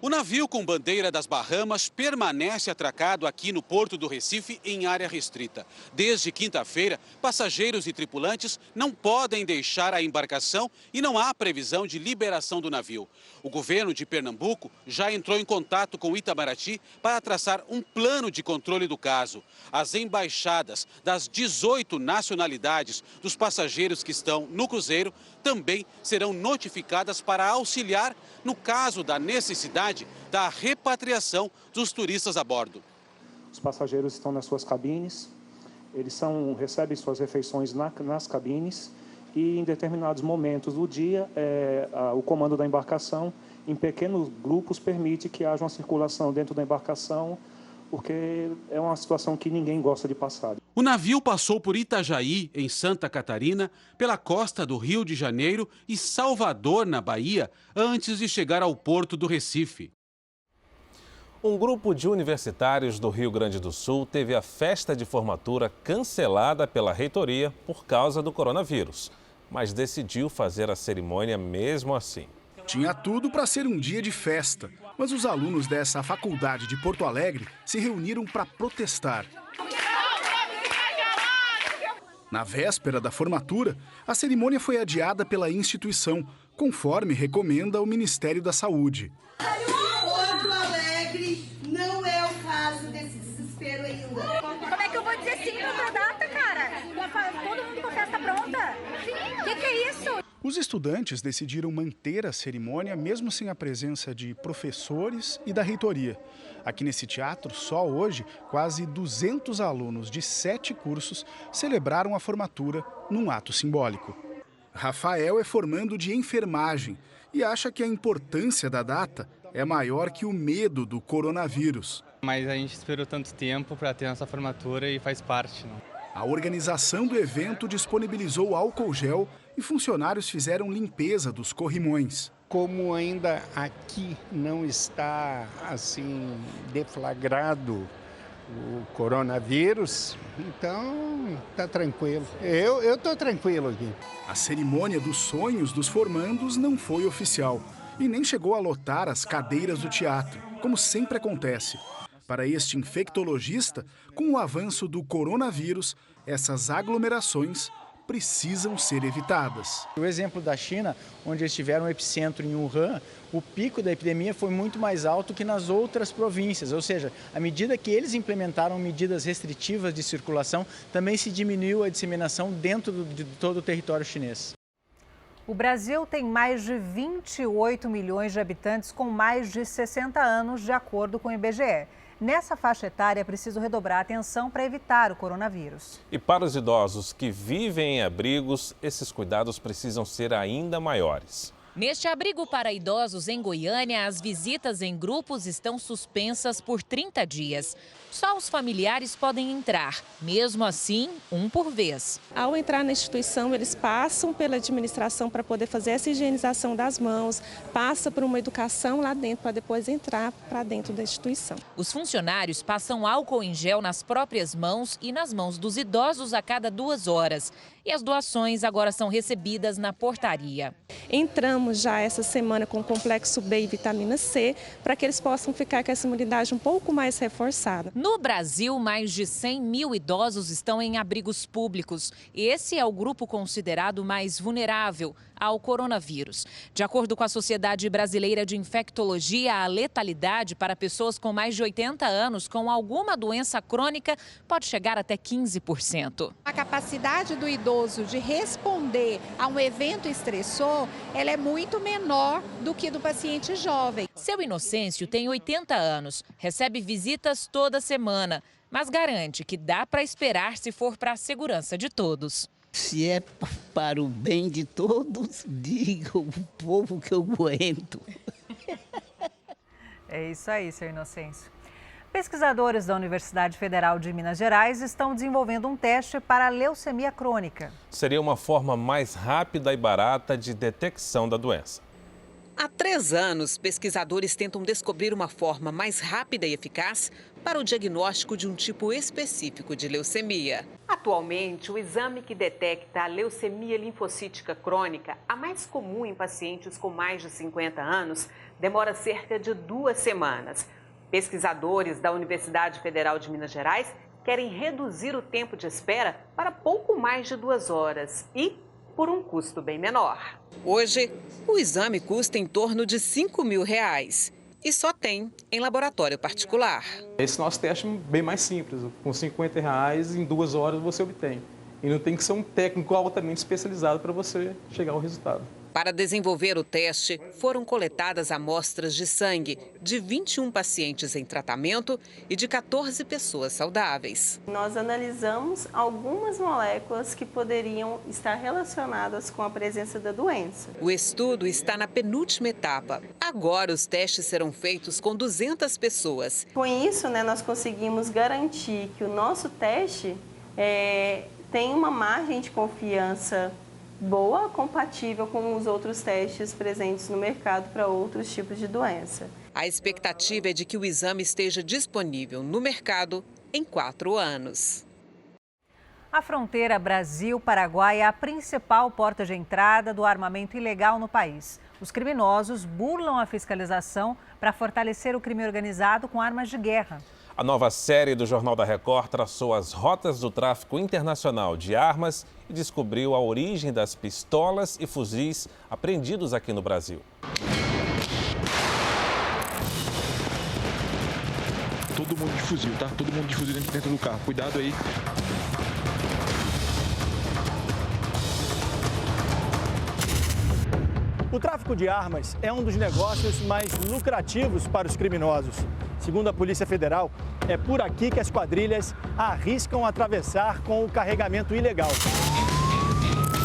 O navio com bandeira das Bahamas permanece atracado aqui no Porto do Recife em área restrita. Desde quinta-feira, passageiros e tripulantes não podem deixar a embarcação e não há previsão de liberação do navio. O governo de Pernambuco já entrou em contato com o Itamaraty para traçar um plano de controle do caso. As embaixadas das 18 nacionalidades dos passageiros que estão no cruzeiro também serão notificadas para auxiliar no caso da necessidade da repatriação dos turistas a bordo. Os passageiros estão nas suas cabines, eles recebem suas refeições nas cabines e em determinados momentos do dia o comando da embarcação em pequenos grupos permite que haja uma circulação dentro da embarcação, porque é uma situação que ninguém gosta de passar. O navio passou por Itajaí, em Santa Catarina, pela costa do Rio de Janeiro e Salvador, na Bahia, antes de chegar ao porto do Recife. Um grupo de universitários do Rio Grande do Sul teve a festa de formatura cancelada pela reitoria por causa do coronavírus, mas decidiu fazer a cerimônia mesmo assim. Tinha tudo para ser um dia de festa, mas os alunos dessa faculdade de Porto Alegre se reuniram para protestar. Na véspera da formatura, a cerimônia foi adiada pela instituição, conforme recomenda o Ministério da Saúde. Porto Alegre não é o caso desse desespero ainda. Como é que eu vou dizer sim na data, cara? Todo mundo com a festa pronta? O que é isso? Os estudantes decidiram manter a cerimônia mesmo sem a presença de professores e da reitoria. Aqui nesse teatro, só hoje, quase 200 alunos de 7 cursos celebraram a formatura num ato simbólico. Rafael é formando de enfermagem e acha que a importância da data é maior que o medo do coronavírus. Mas a gente esperou tanto tempo para ter nossa formatura e faz parte, não? A organização do evento disponibilizou álcool gel e funcionários fizeram limpeza dos corrimões. Como ainda aqui não está assim deflagrado o coronavírus, então tá tranquilo. Eu tô tranquilo aqui. A cerimônia dos sonhos dos formandos não foi oficial e nem chegou a lotar as cadeiras do teatro, como sempre acontece. Para este infectologista, com o avanço do coronavírus, essas aglomerações precisam ser evitadas. O exemplo da China, onde eles tiveram um epicentro em Wuhan, o pico da epidemia foi muito mais alto que nas outras províncias, ou seja, à medida que eles implementaram medidas restritivas de circulação, também se diminuiu a disseminação dentro de todo o território chinês. O Brasil tem mais de 28 milhões de habitantes com mais de 60 anos, de acordo com o IBGE. Nessa faixa etária, é preciso redobrar a atenção para evitar o coronavírus. E para os idosos que vivem em abrigos, esses cuidados precisam ser ainda maiores. Neste abrigo para idosos em Goiânia, as visitas em grupos estão suspensas por 30 dias. Só os familiares podem entrar, mesmo assim, um por vez. Ao entrar na instituição, eles passam pela administração para poder fazer essa higienização das mãos, passa por uma educação lá dentro para depois entrar para dentro da instituição. Os funcionários passam álcool em gel nas próprias mãos e nas mãos dos idosos a cada 2 horas. E as doações agora são recebidas na portaria. Entramos já essa semana com o complexo B e vitamina C, para que eles possam ficar com essa imunidade um pouco mais reforçada. No Brasil, mais de 100 mil idosos estão em abrigos públicos. Esse é o grupo considerado mais vulnerável ao coronavírus. De acordo com a Sociedade Brasileira de Infectologia, a letalidade para pessoas com mais de 80 anos com alguma doença crônica pode chegar até 15%. A capacidade do idoso de responder a um evento estressor, ela é muito menor do que do paciente jovem. Seu Inocêncio tem 80 anos, recebe visitas toda semana, mas garante que dá para esperar se for para a segurança de todos. Se é para o bem de todos, diga o povo que eu aguento. É isso aí, seu Inocêncio. Pesquisadores da Universidade Federal de Minas Gerais estão desenvolvendo um teste para a leucemia crônica. Seria uma forma mais rápida e barata de detecção da doença. Há 3 anos, pesquisadores tentam descobrir uma forma mais rápida e eficaz para o diagnóstico de um tipo específico de leucemia. Atualmente, o exame que detecta a leucemia linfocítica crônica, a mais comum em pacientes com mais de 50 anos, demora cerca de 2 semanas. Pesquisadores da Universidade Federal de Minas Gerais querem reduzir o tempo de espera para pouco mais de 2 horas e por um custo bem menor. Hoje, o exame custa em torno de R$5 mil e só tem em laboratório particular. Esse nosso teste é bem mais simples, com R$50 em 2 horas você obtém. E não tem que ser um técnico altamente especializado para você chegar ao resultado. Para desenvolver o teste, foram coletadas amostras de sangue de 21 pacientes em tratamento e de 14 pessoas saudáveis. Nós analisamos algumas moléculas que poderiam estar relacionadas com a presença da doença. O estudo está na penúltima etapa. Agora os testes serão feitos com 200 pessoas. Com isso, nós conseguimos garantir que o nosso teste tem uma margem de confiança boa, compatível com os outros testes presentes no mercado para outros tipos de doença. A expectativa é de que o exame esteja disponível no mercado em 4 anos. A fronteira Brasil-Paraguai é a principal porta de entrada do armamento ilegal no país. Os criminosos burlam a fiscalização para fortalecer o crime organizado com armas de guerra. A nova série do Jornal da Record traçou as rotas do tráfico internacional de armas e descobriu a origem das pistolas e fuzis apreendidos aqui no Brasil. Todo mundo de fuzil, tá? Todo mundo de fuzil dentro do carro. Cuidado aí. O tráfico de armas é um dos negócios mais lucrativos para os criminosos. Segundo a Polícia Federal, é por aqui que as quadrilhas arriscam atravessar com o carregamento ilegal.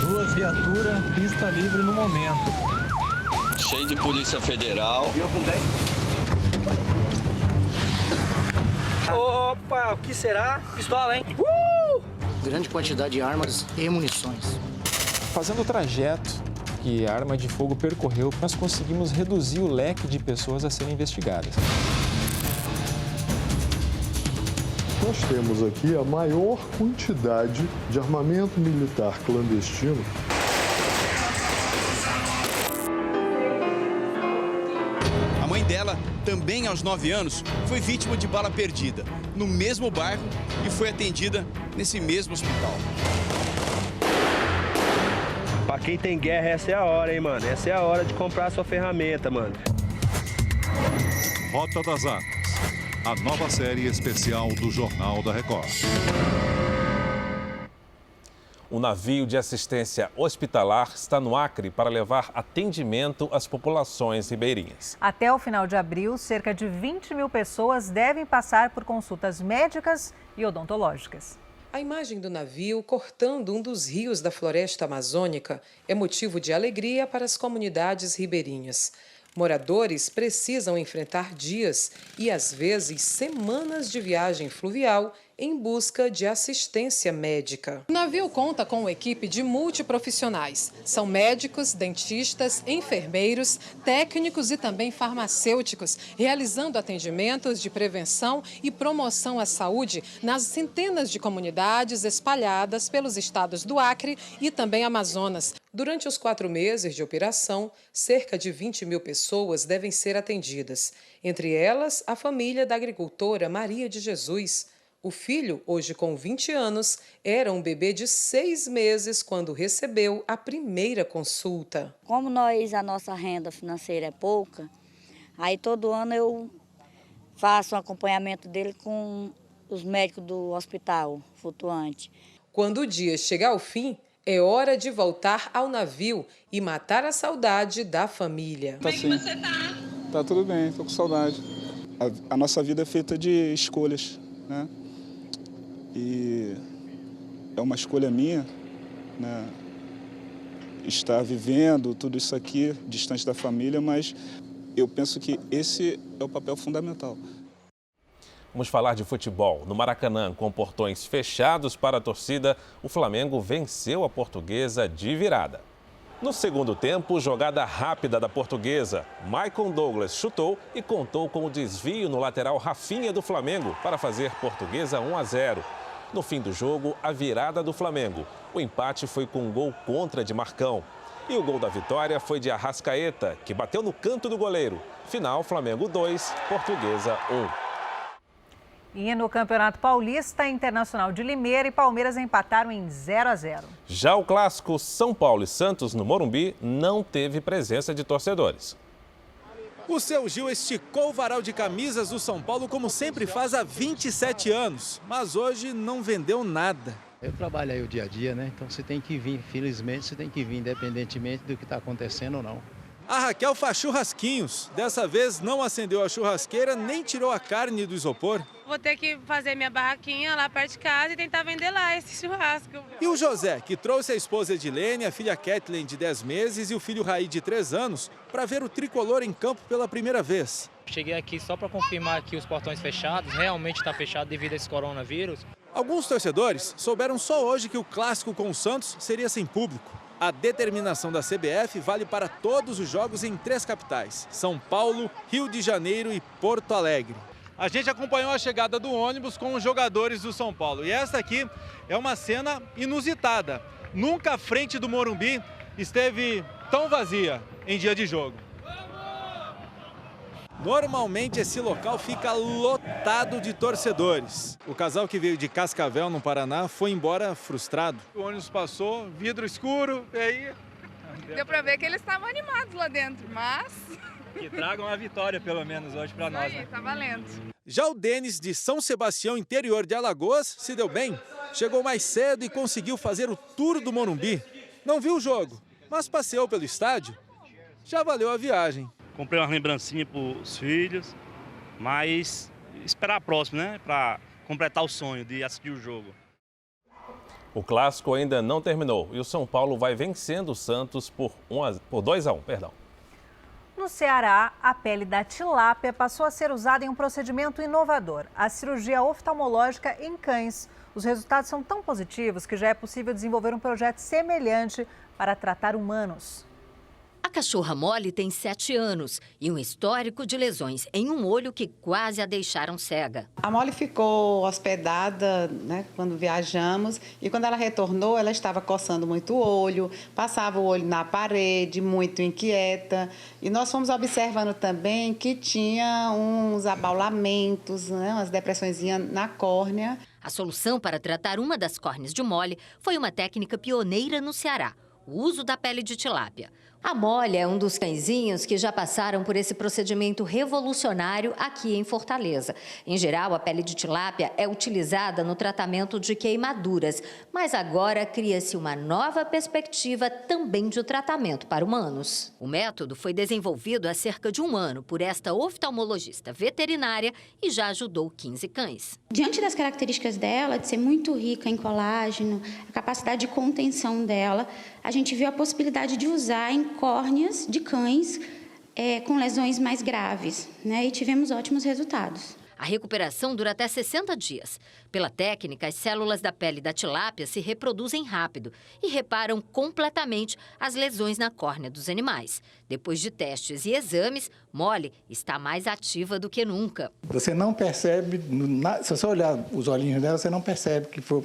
2 viaturas, pista livre no momento. Cheio de Polícia Federal. Opa, o que será? Pistola, hein? Grande quantidade de armas e munições. Fazendo o trajeto que a arma de fogo percorreu, nós conseguimos reduzir o leque de pessoas a serem investigadas. Nós temos aqui a maior quantidade de armamento militar clandestino. A mãe dela, também aos 9 anos, foi vítima de bala perdida, no mesmo bairro e foi atendida nesse mesmo hospital. Pra quem tem guerra, essa é a hora, hein, mano? Essa é a hora de comprar a sua ferramenta, mano. Rota das Armas, a nova série especial do Jornal da Record. Um navio de assistência hospitalar está no Acre para levar atendimento às populações ribeirinhas. Até o final de abril, cerca de 20 mil pessoas devem passar por consultas médicas e odontológicas. A imagem do navio cortando um dos rios da floresta amazônica é motivo de alegria para as comunidades ribeirinhas. Moradores precisam enfrentar dias e, às vezes, semanas de viagem fluvial em busca de assistência médica. O navio conta com uma equipe de multiprofissionais. São médicos, dentistas, enfermeiros, técnicos e também farmacêuticos, realizando atendimentos de prevenção e promoção à saúde nas centenas de comunidades espalhadas pelos estados do Acre e também Amazonas. Durante os 4 meses de operação, cerca de 20 mil pessoas devem ser atendidas. Entre elas, a família da agricultora Maria de Jesus. O filho, hoje com 20 anos, era um bebê de 6 meses quando recebeu a primeira consulta. Como a nossa renda financeira é pouca, aí todo ano eu faço um acompanhamento dele com os médicos do hospital flutuante. Quando o dia chega ao fim, é hora de voltar ao navio e matar a saudade da família. Como é que você tá? Tá tudo bem, tô com saudade. A nossa vida é feita de escolhas, né? E é uma escolha minha, né? Estar vivendo tudo isso aqui, distante da família, mas eu penso que esse é o papel fundamental. Vamos falar de futebol. No Maracanã, com portões fechados para a torcida, o Flamengo venceu a Portuguesa de virada. No segundo tempo, jogada rápida da Portuguesa. Maicon Douglas chutou e contou com o desvio no lateral Rafinha do Flamengo para fazer Portuguesa 1-0. No fim do jogo, a virada do Flamengo. O empate foi com um gol contra de Marcão. E o gol da vitória foi de Arrascaeta, que bateu no canto do goleiro. Final, Flamengo 2, Portuguesa 1. E no Campeonato Paulista, Internacional de Limeira e Palmeiras empataram em 0-0. Já o clássico São Paulo e Santos, no Morumbi, não teve presença de torcedores. O Seu Gil esticou o varal de camisas do São Paulo como sempre faz há 27 anos, mas hoje não vendeu nada. Eu trabalho aí o dia a dia, né? Então você tem que vir, infelizmente você tem que vir, independentemente do que está acontecendo ou não. A Raquel faz churrasquinhos. Dessa vez não acendeu a churrasqueira nem tirou a carne do isopor. Vou ter que fazer minha barraquinha lá perto de casa e tentar vender lá esse churrasco. E o José, que trouxe a esposa Edilene, a filha Kathleen de 10 meses e o filho Raí de 3 anos para ver o tricolor em campo pela primeira vez. Cheguei aqui só para confirmar que os portões fechados, realmente está fechado devido a esse coronavírus. Alguns torcedores souberam só hoje que o clássico com o Santos seria sem público. A determinação da CBF vale para todos os jogos em 3 capitais: São Paulo, Rio de Janeiro e Porto Alegre. A gente acompanhou a chegada do ônibus com os jogadores do São Paulo. E essa aqui é uma cena inusitada. Nunca a frente do Morumbi esteve tão vazia em dia de jogo. Normalmente esse local fica lotado de torcedores. O casal que veio de Cascavel, no Paraná, foi embora frustrado. O ônibus passou, vidro escuro, e aí... Deu pra ver que eles estavam animados lá dentro, mas... Que tragam a vitória, pelo menos, hoje pra nós. Aí, tá valendo. Já o Denis, de São Sebastião, interior de Alagoas, se deu bem. Chegou mais cedo e conseguiu fazer o tour do Morumbi. Não viu o jogo, mas passeou pelo estádio. Já valeu a viagem. Comprei umas lembrancinhas para os filhos, mas esperar a próxima, né? Para completar o sonho de assistir o jogo. O clássico ainda não terminou e o São Paulo vai vencendo o Santos por 2-1. No Ceará, a pele da tilápia passou a ser usada em um procedimento inovador, a cirurgia oftalmológica em cães. Os resultados são tão positivos que já é possível desenvolver um projeto semelhante para tratar humanos. A cachorra Molly tem 7 anos e um histórico de lesões em um olho que quase a deixaram cega. A Molly ficou hospedada, né, quando viajamos, e quando ela retornou, ela estava coçando muito o olho, passava o olho na parede, muito inquieta. E nós fomos observando também que tinha uns abaulamentos, né, umas depressõezinhas na córnea. A solução para tratar uma das córneas de Molly foi uma técnica pioneira no Ceará, o uso da pele de tilápia. A Molly é um dos cãezinhos que já passaram por esse procedimento revolucionário aqui em Fortaleza. Em geral, a pele de tilápia é utilizada no tratamento de queimaduras, mas agora cria-se uma nova perspectiva também de tratamento para humanos. O método foi desenvolvido há cerca de 1 ano por esta oftalmologista veterinária e já ajudou 15 cães. Diante das características dela, de ser muito rica em colágeno, a capacidade de contenção dela, a gente viu a possibilidade de usar em córneas de cães com lesões mais graves, né? E tivemos ótimos resultados. A recuperação dura até 60 dias. Pela técnica, as células da pele da tilápia se reproduzem rápido e reparam completamente as lesões na córnea dos animais. Depois de testes e exames, Molly está mais ativa do que nunca. Você não percebe, se você olhar os olhinhos dela, você não percebe que foi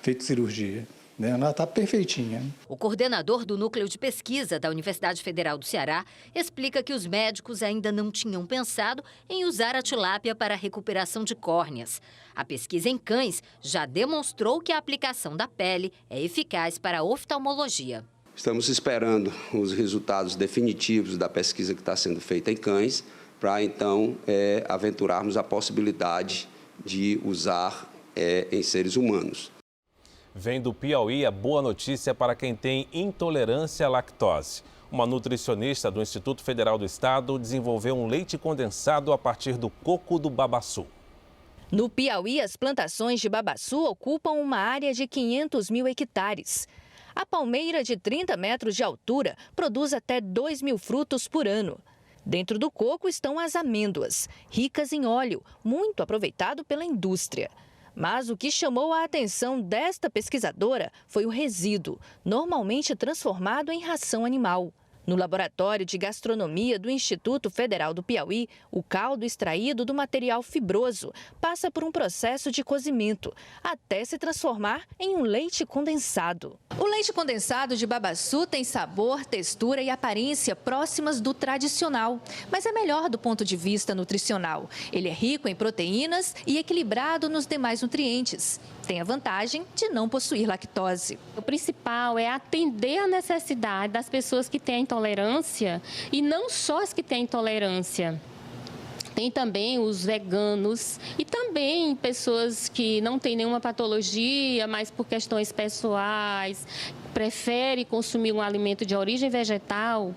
feita cirurgia. Ela está perfeitinha. O coordenador do Núcleo de Pesquisa da Universidade Federal do Ceará explica que os médicos ainda não tinham pensado em usar a tilápia para a recuperação de córneas. A pesquisa em cães já demonstrou que a aplicação da pele é eficaz para a oftalmologia. Estamos esperando os resultados definitivos da pesquisa que está sendo feita em cães, para então aventurarmos a possibilidade de usar em seres humanos. Vem do Piauí a boa notícia para quem tem intolerância à lactose. Uma nutricionista do Instituto Federal do Estado desenvolveu um leite condensado a partir do coco do babaçu. No Piauí, as plantações de babaçu ocupam uma área de 500 mil hectares. A palmeira de 30 metros de altura produz até 2.000 frutos por ano. Dentro do coco estão as amêndoas, ricas em óleo, muito aproveitado pela indústria. Mas o que chamou a atenção desta pesquisadora foi o resíduo, normalmente transformado em ração animal. No Laboratório de Gastronomia do Instituto Federal do Piauí, o caldo extraído do material fibroso passa por um processo de cozimento, até se transformar em um leite condensado. O leite condensado de babaçu tem sabor, textura e aparência próximas do tradicional, mas é melhor do ponto de vista nutricional. Ele é rico em proteínas e equilibrado nos demais nutrientes. Tem a vantagem de não possuir lactose. O principal é atender a necessidade das pessoas que têm intolerância e não só as que têm intolerância. Tem também os veganos e também pessoas que não têm nenhuma patologia, mas por questões pessoais, preferem consumir um alimento de origem vegetal.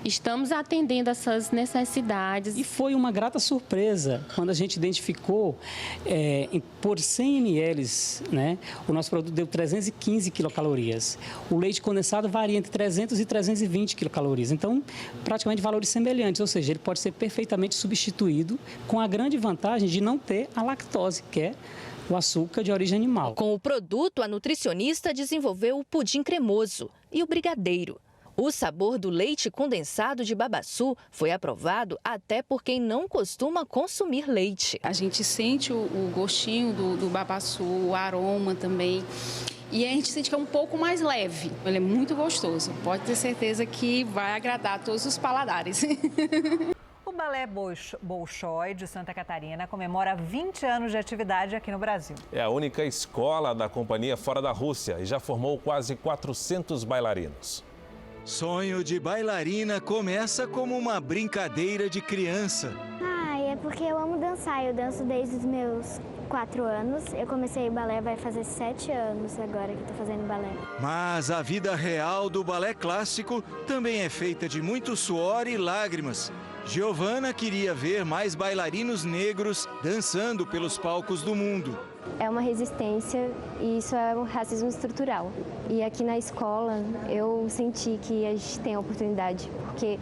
Estamos atendendo essas necessidades. E foi uma grata surpresa quando a gente identificou, por 100 ml, né, o nosso produto deu 315 quilocalorias. O leite condensado varia entre 300 e 320 quilocalorias. Então, praticamente valores semelhantes, ou seja, ele pode ser perfeitamente substituído com a grande vantagem de não ter a lactose, que é o açúcar de origem animal. Com o produto, a nutricionista desenvolveu o pudim cremoso e o brigadeiro. O sabor do leite condensado de babaçu foi aprovado até por quem não costuma consumir leite. A gente sente o gostinho do babaçu, o aroma também. E a gente sente que é um pouco mais leve. Ele é muito gostoso. Pode ter certeza que vai agradar a todos os paladares. O Balé Bolshoi de Santa Catarina comemora 20 anos de atividade aqui no Brasil. É a única escola da companhia fora da Rússia e já formou quase 400 bailarinos. Sonho de bailarina começa como uma brincadeira de criança. É porque eu amo dançar. Eu danço desde os meus 4 anos. Eu comecei balé, vai fazer 7 anos agora que estou fazendo balé. Mas a vida real do balé clássico também é feita de muito suor e lágrimas. Giovanna queria ver mais bailarinos negros dançando pelos palcos do mundo. É uma resistência e isso é um racismo estrutural. E aqui na escola eu senti que a gente tem a oportunidade, porque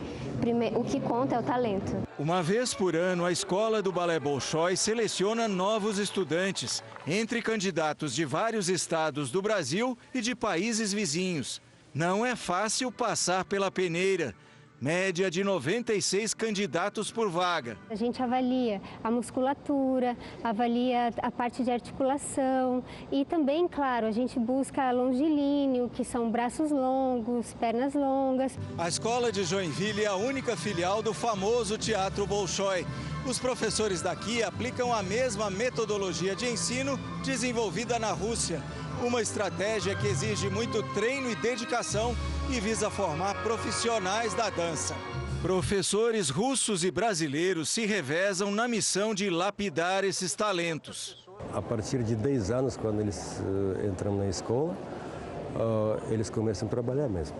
o que conta é o talento. Uma vez por ano, a escola do Balé Bolshoi seleciona novos estudantes, entre candidatos de vários estados do Brasil e de países vizinhos. Não é fácil passar pela peneira. Média de 96 candidatos por vaga. A gente avalia a musculatura, avalia a parte de articulação e também, claro, a gente busca longilíneo, que são braços longos, pernas longas. A escola de Joinville é a única filial do famoso Teatro Bolshoi. Os professores daqui aplicam a mesma metodologia de ensino desenvolvida na Rússia. Uma estratégia que exige muito treino e dedicação e visa formar profissionais da dança. Professores russos e brasileiros se revezam na missão de lapidar esses talentos. A partir de 10 anos, quando eles entram na escola, eles começam a trabalhar mesmo.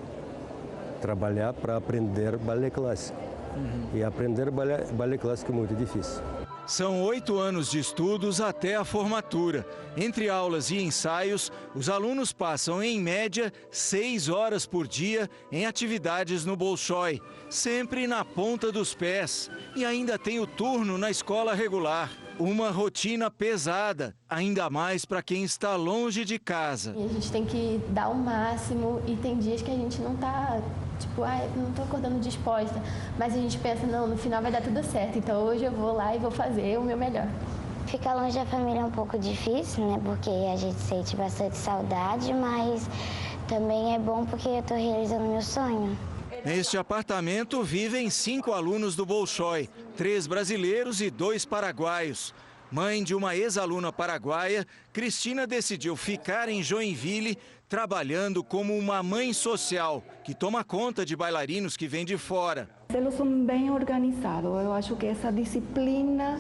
Trabalhar para aprender balé clássico. E aprender balé clássico é muito difícil. São 8 anos de estudos até a formatura. Entre aulas e ensaios, os alunos passam, em média, 6 horas por dia em atividades no Bolshoi, sempre na ponta dos pés. E ainda tem o turno na escola regular. Uma rotina pesada, ainda mais para quem está longe de casa. E a gente tem que dar o máximo e tem dias que a gente não está... não estou acordando disposta, mas a gente pensa, não, no final vai dar tudo certo, então hoje eu vou lá e vou fazer o meu melhor. Ficar longe da família é um pouco difícil, né, porque a gente sente bastante saudade, mas também é bom porque eu estou realizando meu sonho. Neste apartamento vivem 5 alunos do Bolshoi, 3 brasileiros e 2 paraguaios. Mãe de uma ex-aluna paraguaia, Cristina decidiu ficar em Joinville trabalhando como uma mãe social, que toma conta de bailarinos que vêm de fora. Eles são bem organizados. Eu acho que essa disciplina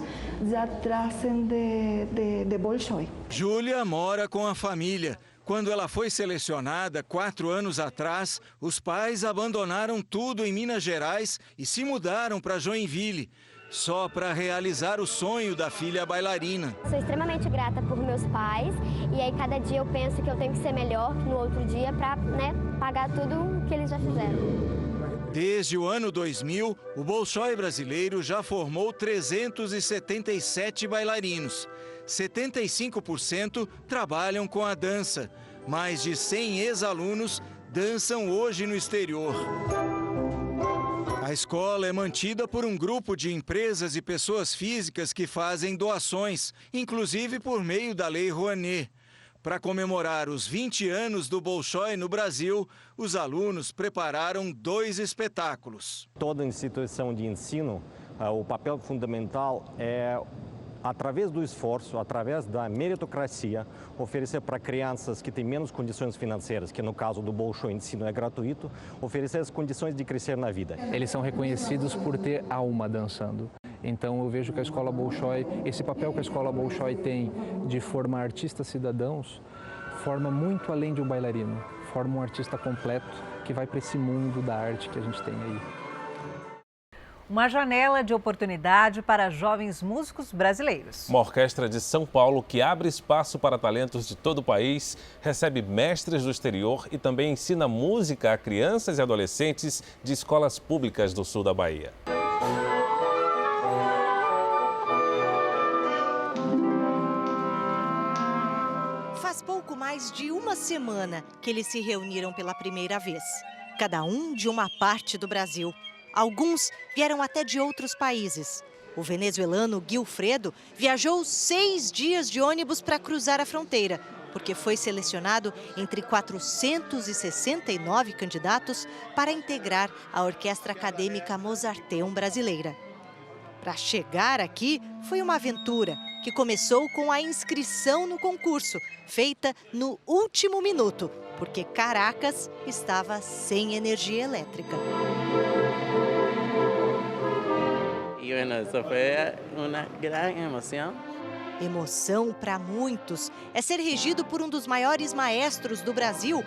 já trazem de Bolshoi. Júlia mora com a família. Quando ela foi selecionada 4 anos atrás, os pais abandonaram tudo em Minas Gerais e se mudaram para Joinville, só para realizar o sonho da filha bailarina. Sou extremamente grata por meus pais e aí cada dia eu penso que eu tenho que ser melhor no outro dia para, pagar tudo o que eles já fizeram. Desde o ano 2000, o Bolshoi brasileiro já formou 377 bailarinos. 75% trabalham com a dança. Mais de 100 ex-alunos dançam hoje no exterior. A escola é mantida por um grupo de empresas e pessoas físicas que fazem doações, inclusive por meio da Lei Rouanet. Para comemorar os 20 anos do Bolshoi no Brasil, os alunos prepararam 2 espetáculos. Toda instituição de ensino, o papel fundamental é, através do esforço, através da meritocracia, oferecer para crianças que têm menos condições financeiras, que no caso do Bolshoi o ensino é gratuito, oferecer as condições de crescer na vida. Eles são reconhecidos por ter alma dançando. Então eu vejo que a Escola Bolshoi, esse papel que a Escola Bolshoi tem de formar artistas cidadãos, forma muito além de um bailarino, forma um artista completo que vai para esse mundo da arte que a gente tem aí. Uma janela de oportunidade para jovens músicos brasileiros. Uma orquestra de São Paulo que abre espaço para talentos de todo o país, recebe mestres do exterior e também ensina música a crianças e adolescentes de escolas públicas do sul da Bahia. Faz pouco mais de uma semana que eles se reuniram pela primeira vez. Cada um de uma parte do Brasil. Alguns vieram até de outros países. O venezuelano Guilfredo viajou 6 dias de ônibus para cruzar a fronteira, porque foi selecionado entre 469 candidatos para integrar a Orquestra Acadêmica Mozarteum brasileira. Para chegar aqui, foi uma aventura que começou com a inscrição no concurso, feita no último minuto, porque Caracas estava sem energia elétrica. E isso foi uma grande emoção. Emoção para muitos é ser regido por um dos maiores maestros do Brasil.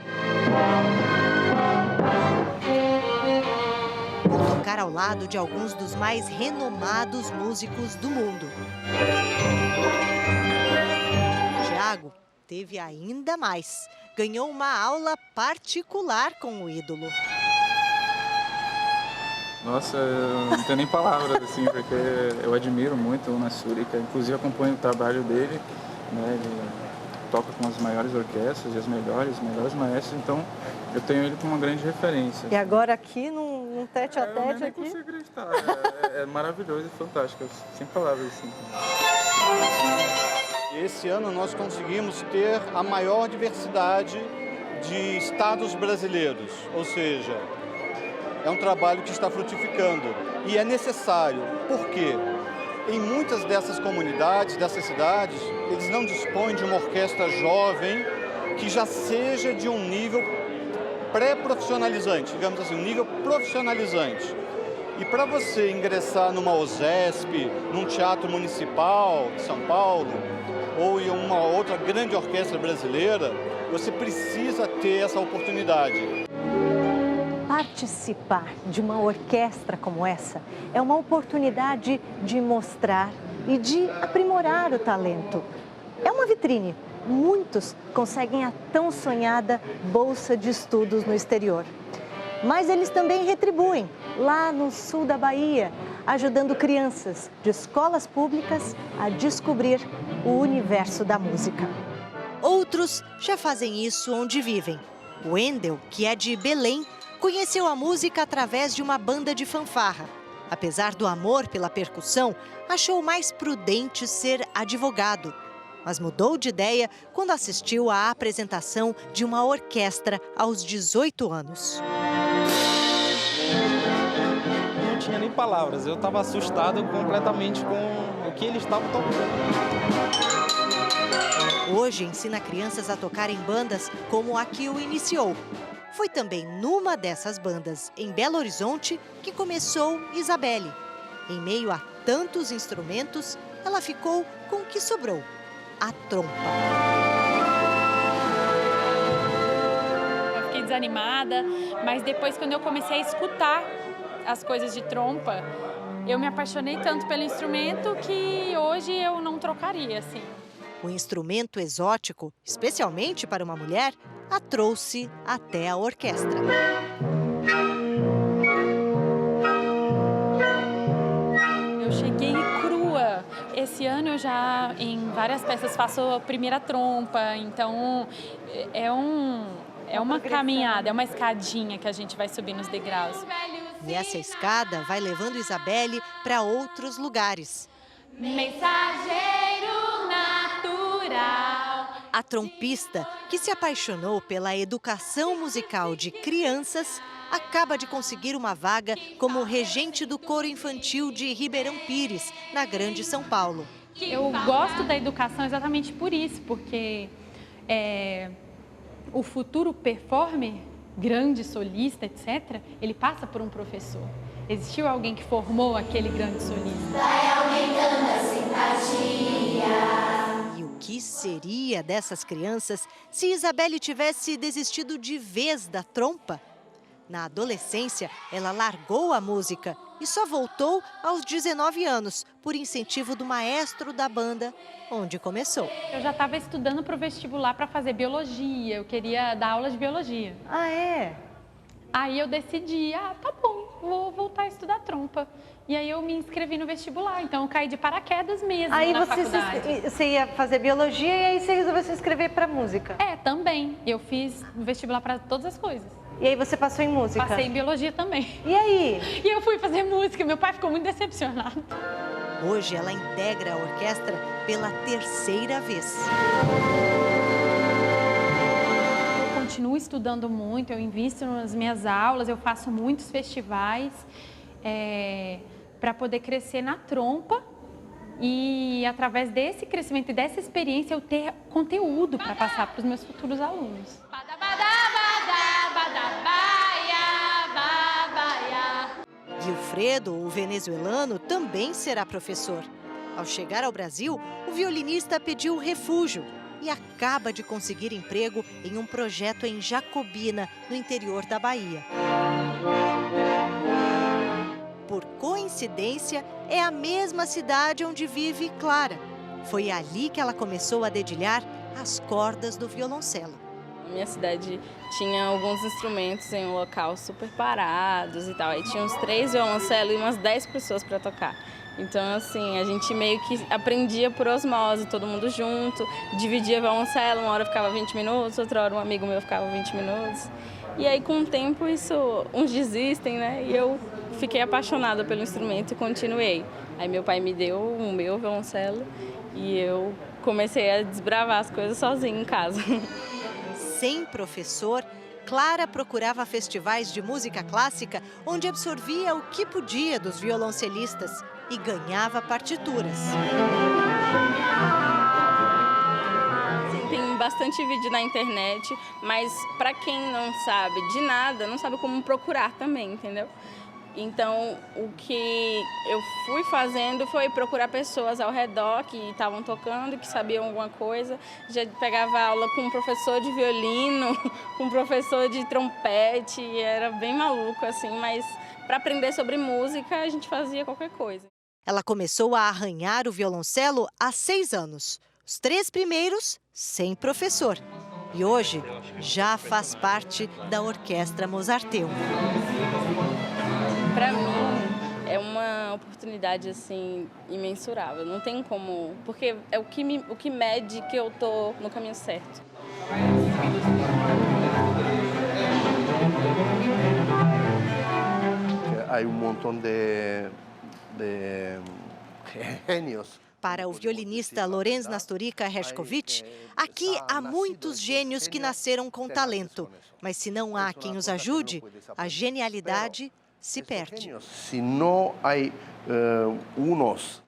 Ou tocar ao lado de alguns dos mais renomados músicos do mundo. Tiago teve ainda mais. Ganhou uma aula particular com o ídolo. Nossa, eu não tenho nem palavras, assim, porque eu admiro muito o Unassurica, inclusive acompanho o trabalho dele, né? Ele toca com as maiores orquestras e os melhores maestros, então eu tenho ele como uma grande referência. E agora aqui, num tete-a-tete aqui... Eu nem consigo acreditar, é maravilhoso e fantástico, sem palavras, assim. Esse ano nós conseguimos ter a maior diversidade de estados brasileiros, ou seja, é um trabalho que está frutificando e é necessário. Por quê? Em muitas dessas comunidades, dessas cidades, eles não dispõem de uma orquestra jovem que já seja de um nível pré-profissionalizante, digamos assim, um nível profissionalizante. E para você ingressar numa OSESP, num teatro municipal de São Paulo, ou em uma outra grande orquestra brasileira, você precisa ter essa oportunidade. Participar de uma orquestra como essa é uma oportunidade de mostrar e de aprimorar o talento. É uma vitrine. Muitos conseguem a tão sonhada bolsa de estudos no exterior. Mas eles também retribuem, lá no sul da Bahia, ajudando crianças de escolas públicas a descobrir o universo da música. Outros já fazem isso onde vivem. O Wendel, que é de Belém, conheceu a música através de uma banda de fanfarra. Apesar do amor pela percussão, achou mais prudente ser advogado. Mas mudou de ideia quando assistiu à apresentação de uma orquestra aos 18 anos. Não tinha nem palavras, eu estava assustado completamente com o que eles estavam tocando. Hoje ensina crianças a tocar em bandas como a que o iniciou. Foi também numa dessas bandas, em Belo Horizonte, que começou Isabelle. Em meio a tantos instrumentos, ela ficou com o que sobrou, a trompa. Eu fiquei desanimada, mas depois, quando eu comecei a escutar as coisas de trompa, eu me apaixonei tanto pelo instrumento que hoje eu não trocaria, assim. O instrumento exótico, especialmente para uma mulher, a trouxe até a orquestra. Eu cheguei crua. Esse ano eu já, em várias peças, faço a primeira trompa, então é uma caminhada, é uma escadinha que a gente vai subir nos degraus. E essa escada vai levando Isabelle para outros lugares. Mensageiro natural. A trompista, que se apaixonou pela educação musical de crianças, acaba de conseguir uma vaga como regente do coro infantil de Ribeirão Pires, na Grande São Paulo. Eu gosto da educação exatamente por isso, porque o futuro performer, grande solista, etc., ele passa por um professor. Existiu alguém que formou aquele grande solista. Vai aumentando a simpatia. E o que seria dessas crianças se Isabelle tivesse desistido de vez da trompa? Na adolescência, ela largou a música e só voltou aos 19 anos, por incentivo do maestro da banda, onde começou. Eu já estava estudando para o vestibular para fazer biologia, eu queria dar aula de biologia. Ah, é? Aí eu decidi, tá bom. vou voltar a estudar trompa. E aí eu me inscrevi no vestibular, então eu caí de paraquedas mesmo aí na faculdade. Você ia fazer biologia e aí você resolveu se inscrever para música? Também. Eu fiz vestibular para todas as coisas. E aí você passou em música? Passei em biologia também. E aí? E eu fui fazer música, meu pai ficou muito decepcionado. Hoje ela integra a orquestra pela 3ª vez. Eu continuo estudando muito, eu invisto nas minhas aulas, eu faço muitos festivais para poder crescer na trompa e através desse crescimento e dessa experiência eu ter conteúdo para passar para os meus futuros alunos. Gilfredo, o venezuelano, também será professor. Ao chegar ao Brasil, o violinista pediu refúgio e acaba de conseguir emprego em um projeto em Jacobina, no interior da Bahia. Por coincidência, é a mesma cidade onde vive Clara. Foi ali que ela começou a dedilhar as cordas do violoncelo. Minha cidade tinha alguns instrumentos em um local super parados e tal. Aí tinha uns 3 violoncelos e umas 10 pessoas para tocar. Então, assim, a gente meio que aprendia por osmose, todo mundo junto, dividia violoncelo, uma hora ficava 20 minutos, outra hora um amigo meu ficava 20 minutos. E aí, com o tempo, uns desistem, né? E eu fiquei apaixonada pelo instrumento e continuei. Aí meu pai me deu o meu violoncelo e eu comecei a desbravar as coisas sozinha em casa. Sem professor, Clara procurava festivais de música clássica onde absorvia o que podia dos violoncelistas e ganhava partituras. Tem bastante vídeo na internet, mas para quem não sabe de nada, não sabe como procurar também, entendeu? Então, o que eu fui fazendo foi procurar pessoas ao redor que estavam tocando, que sabiam alguma coisa. Já pegava aula com um professor de violino, com um professor de trompete, e era bem maluco, assim, mas para aprender sobre música, a gente fazia qualquer coisa. Ela começou a arranhar o violoncelo há 6 anos. Os 3 primeiros, sem professor. E hoje, já faz parte da Orquestra Mozarteum. Para mim, é uma oportunidade, assim, imensurável. Não tem como... Porque é o que mede que eu tô no caminho certo. Há montão de gênios. Para o violinista Lorenz Nastorica Hershkovich, aqui há muitos gênios que nasceram com talento. Mas se não há quem os ajude, a genialidade se perde. Se não há unos.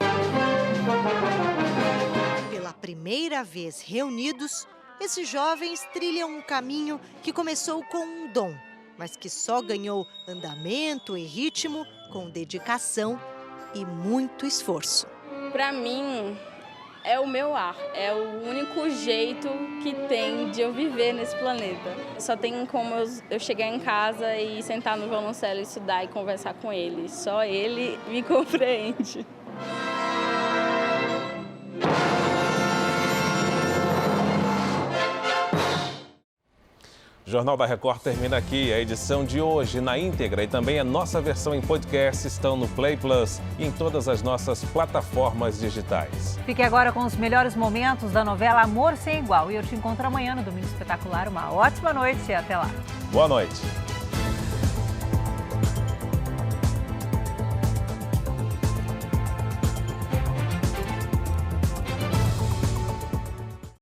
Pela primeira vez reunidos, esses jovens trilham um caminho que começou com um dom, mas que só ganhou andamento e ritmo com dedicação e muito esforço. Para mim, é o meu ar, é o único jeito que tem de eu viver nesse planeta. Só tem como eu chegar em casa e sentar no violoncelo, estudar e conversar com ele. Só ele me compreende. O Jornal da Record termina aqui. A edição de hoje na íntegra e também a nossa versão em podcast estão no Play Plus e em todas as nossas plataformas digitais. Fique agora com os melhores momentos da novela Amor Sem Igual. E eu te encontro amanhã no Domingo Espetacular. Uma ótima noite e até lá. Boa noite.